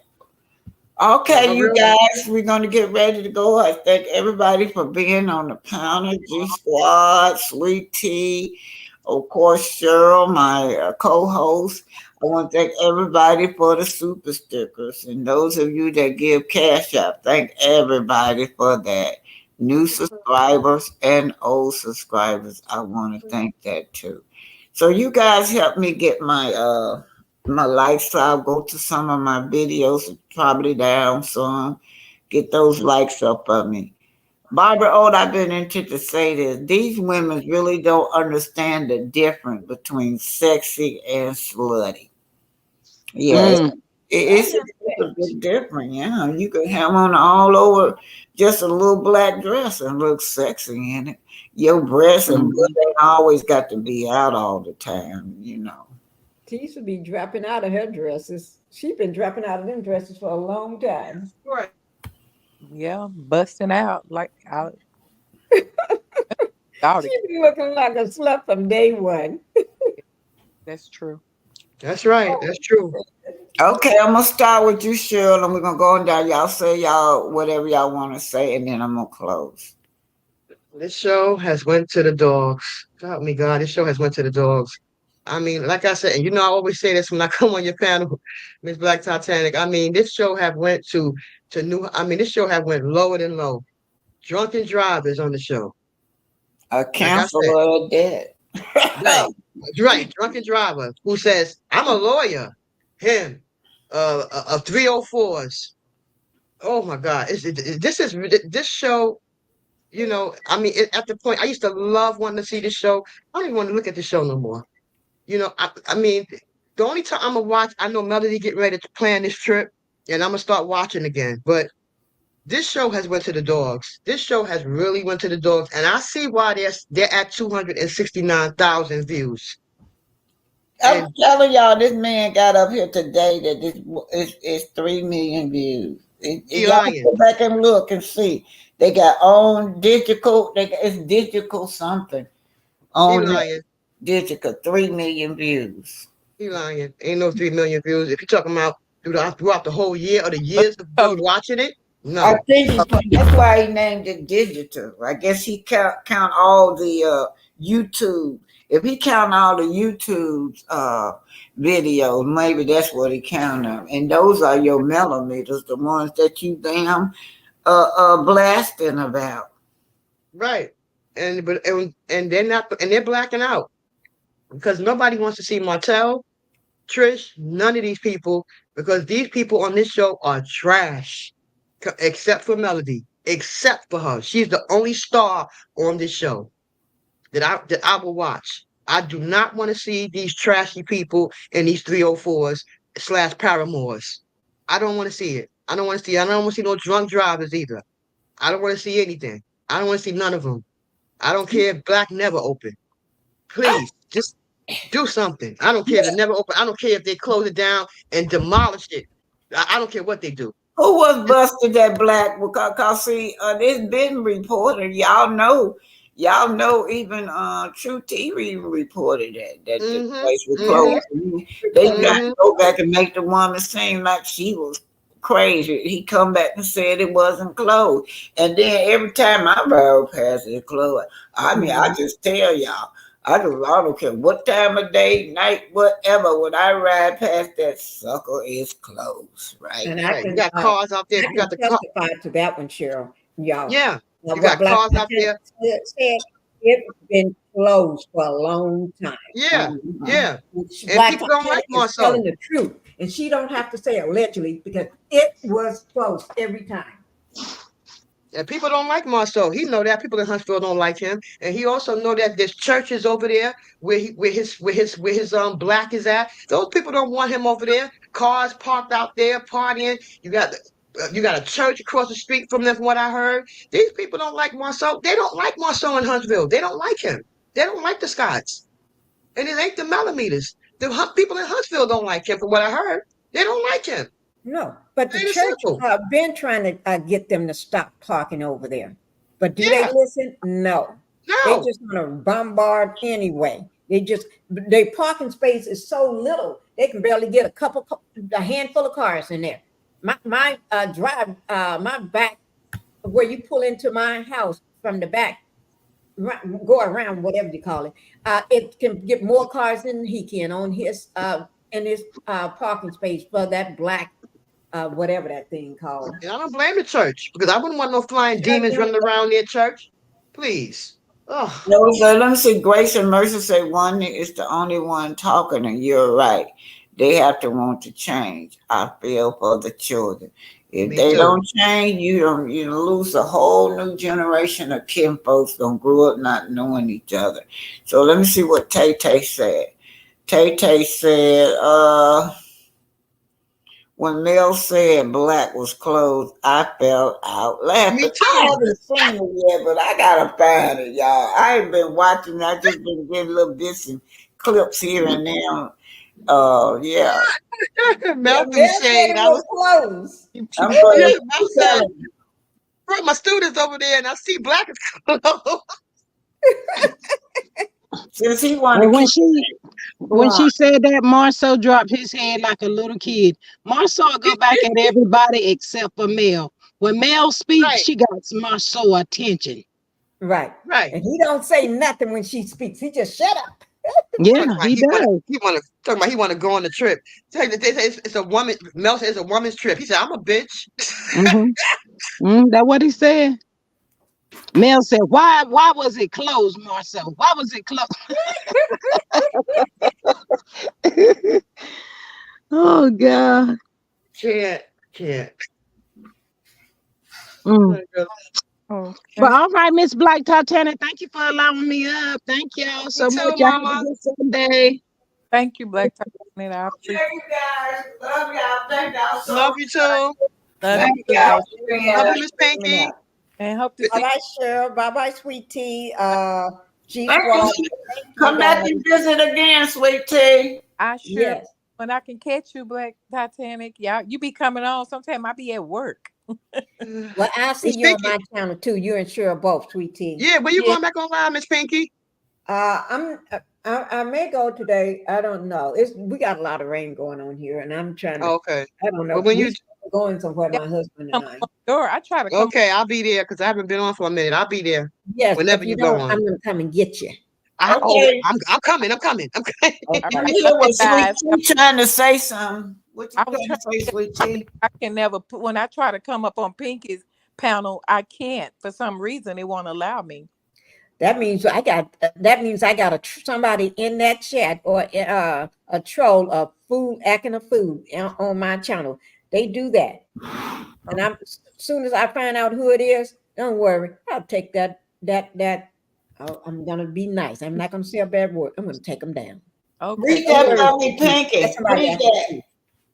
Okay, A you real one. guys, we're going to get ready to go. I thank everybody for being on the panel. G Squad, Sweet Tea, of course, Cheryl, my co-host. I want to thank everybody for the super stickers, and those of you that give cash up, thank everybody for that. New subscribers and old subscribers, I want to thank that too. So you guys help me get my lifestyle, go to some of my videos, probably down some, get those likes up on me. Barbara Old, I've been into to say this. These women really don't understand the difference between sexy and slutty. Yeah, Mm. it's a bit different. Yeah, you can have on all over just a little black dress and look sexy in it. Your breasts and butt Mhm. ain't always got to be out all the time. She used to be dropping out of her dresses. She been dropping out of them dresses for a long time. Right. Yeah, busting out like out She been looking like a slut from day one. That's true. That's right. That's true. Okay, I'm gonna start with you, Cheryl, and we're gonna go on down. Y'all say y'all whatever y'all want to say, and then I'm gonna close. This show has went to the dogs. Help me, God. This show has went to the dogs. I mean, like I said, and I always say this when I come on your panel, Miss Black Titanic. I mean, this show have went to new. I mean, this show have went lower than low. Drunken drivers on the show. A Like I said, counselor of debt. right, right. Drunken driver who says, "I'm a lawyer." Him, of 304s. Oh my God, this is this show. I mean, at the point I used to love wanting to see this show. I don't even want to look at the show no more. I mean, the only time I'm gonna watch, I know Melody getting ready to plan this trip, and I'm gonna start watching again. But this show has went to the dogs. This show has really went to the dogs, and I see why they're at 269,000 views. I'm telling y'all, this man got up here today that this is 3 million views. Y'all go back and look and see. They got on digital. It's digital something on digital 3 million views. He lying. Ain't no 3 million views. If you're talking about throughout the whole year or the years of watching it, no. I think that's why he named it digital. I guess he count all the YouTube. If he count all the YouTube videos, maybe that's what he count them. And those are your millimeters, the ones that you damn blasting about. Right. And they're not, and they're blacking out because nobody wants to see Martel, Trish, none of these people, because these people on this show are trash, except for Melody, except for her. She's the only star on this show that I will watch. I do not want to see these trashy people in these 304s / paramours. I don't want to see it. I don't want to see no drunk drivers either. I don't want to see anything. I don't want to see none of them. I don't care if Black never open. Please, just do something. I don't care if it never open. I don't care if they close it down and demolish it. I don't care what they do. Who was busted that Black? Because see, it's been reported. Y'all know. Even True TV reported that the place was closed. They got to go back and make the woman seem like she was crazy. He come back and said it wasn't closed. And then every time I ride past it closed. I mean, I just tell y'all, I don't care what time of day, night, whatever. When I ride past that sucker, is closed, right? And I can, you got cars out there. I can testify to that one, Cheryl. Y'all. Yeah, you got cars out there. Said it's been closed for a long time. Yeah, yeah. And people don't like Marcel. Telling the truth, and she don't have to say allegedly because it was closed every time. And people don't like Marceau. He know that people in Huntsville don't like him, and he also know that there's churches over there where his Black is at. Those people don't want him over there. Cars parked out there partying. You got a church across the street from them. From what I heard, these people don't like Marceau. They don't like Marceau in Huntsville. They don't like him. They don't like the Scots, and it ain't the millimeters. The people in Huntsville don't like him. From what I heard, they don't like him. No, but the church have been trying to get them to stop parking over there. But do they listen? No. They just want to bombard anyway. Their parking space is so little, they can barely get a handful of cars in there. My drive, my back, where you pull into my house from the back, go around, whatever you call it, it can get more cars than he can on his in his parking space for that Black. Whatever that thing called. And I don't blame the church because I wouldn't want no flying demons running around their church. Please. Oh. No, so let me see. Grace and Mercy say one is the only one talking, and you're right. They have to want to change. I feel for the children. If they don't change, you lose a whole new generation of kin folks gonna grow up not knowing each other. So let me see what Tay Tay said. Tay Tay said, when Mel said Black was closed, I fell out laughing. Me too. I haven't seen it yet, but I gotta find it, y'all. I ain't been watching. I just been getting little bits and clips here and there. Yeah. Mel said I was closed. I'm brought my students over there, and I see Black is closed. Since he wanted when she said that, Marceau dropped his head like a little kid. Marceau go back at everybody except for Mel. When Mel speaks, she got Marceau attention. Right. And he don't say nothing when she speaks. He just shut up. Yeah, he does. He want to go on the trip. It's a woman. Mel says it's a woman's trip. He said, "I'm a bitch." That's what he said. Mel said, "Why was it closed, Marceau? Why was it closed?" Oh God. Can't. Oh, but all right, Miss Black Titanic, thank you for allowing me up. Thank y'all so much. Y'all have a good Sunday. Thank you, Black Titanic. I appreciate you guys. Love y'all. Thank y'all so much. Love you too. Love Thank you too, y'all. baby. Love you, Miss Pinky. And hope to Bye see bye, Cheryl. Bye bye, Sweet Tea. G Thank Squad. you. Thank you, Come back guys. and visit again, Sweet Tea. I sure Yes. when I can catch you, Black Titanic. Y'all, you be coming on sometime. I be at work. Well, I'll see Miss you on Pinky. my channel too. You and Cheryl both, Sweet Tea. Yeah, when you Yeah. going back on live, Miss Pinky? I may go today. I don't know. We got a lot of rain going on here, and I'm trying to. Oh, okay. I don't know. Well, when We you going somewhere, my husband and I. I try to come. okay, I'll be there because I haven't been on for a minute. I'll be there. Yes, Whenever if you you go don't, on. I'm gonna come and get you. Okay. I'm coming. I'm coming. I'm coming. Okay. I'm Love here you with guys. Sweet Tea trying to say something. What you I was trying to trying say, Sweet Tea? I can never put when I try to come up on Pinky's panel, I can't. For some reason, it won't allow me. That means I got. That means I got somebody in that chat or a troll of food acting a fool on my channel. They do that, and as soon as I find out who it is, don't worry. I'll take that. I'm gonna be nice. I'm not gonna say a bad word. I'm gonna take them down. Okay. Read Don't that worry. for me, Pinky. That's somebody Read acting a that. fool.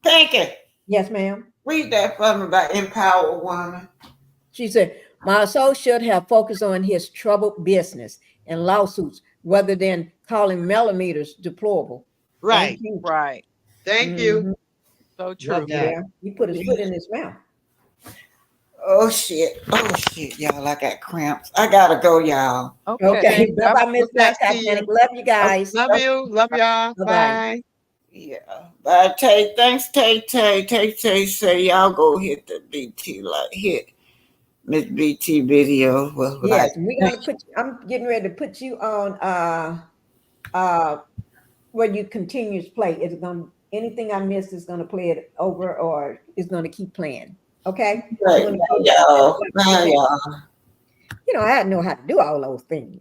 Pinky. Yes, ma'am. Read that for me about Empower Woman. She said, my associate have focused on his troubled business and lawsuits rather than calling millimeters deplorable. Right. Thank you. Right. Thank you. So Love true. you there. He put his foot in his mouth. Oh shit. Oh shit, y'all. I got cramps. I gotta go, y'all. Okay. Bye bye, Miss Black Bless you. Titanic. Love you guys. Love you. Love y'all. Bye-bye. Bye. Yeah. But Tay, thanks, Tay. Say y'all go hit the BT hit Miss BT video. Well, Yes, we're gonna put I'm getting ready to put you on where you continuous play. It's gonna anything I miss is gonna play it over or is gonna keep playing. Okay? Right. Y'all. Bye, y'all. You know, I know how to do all those things.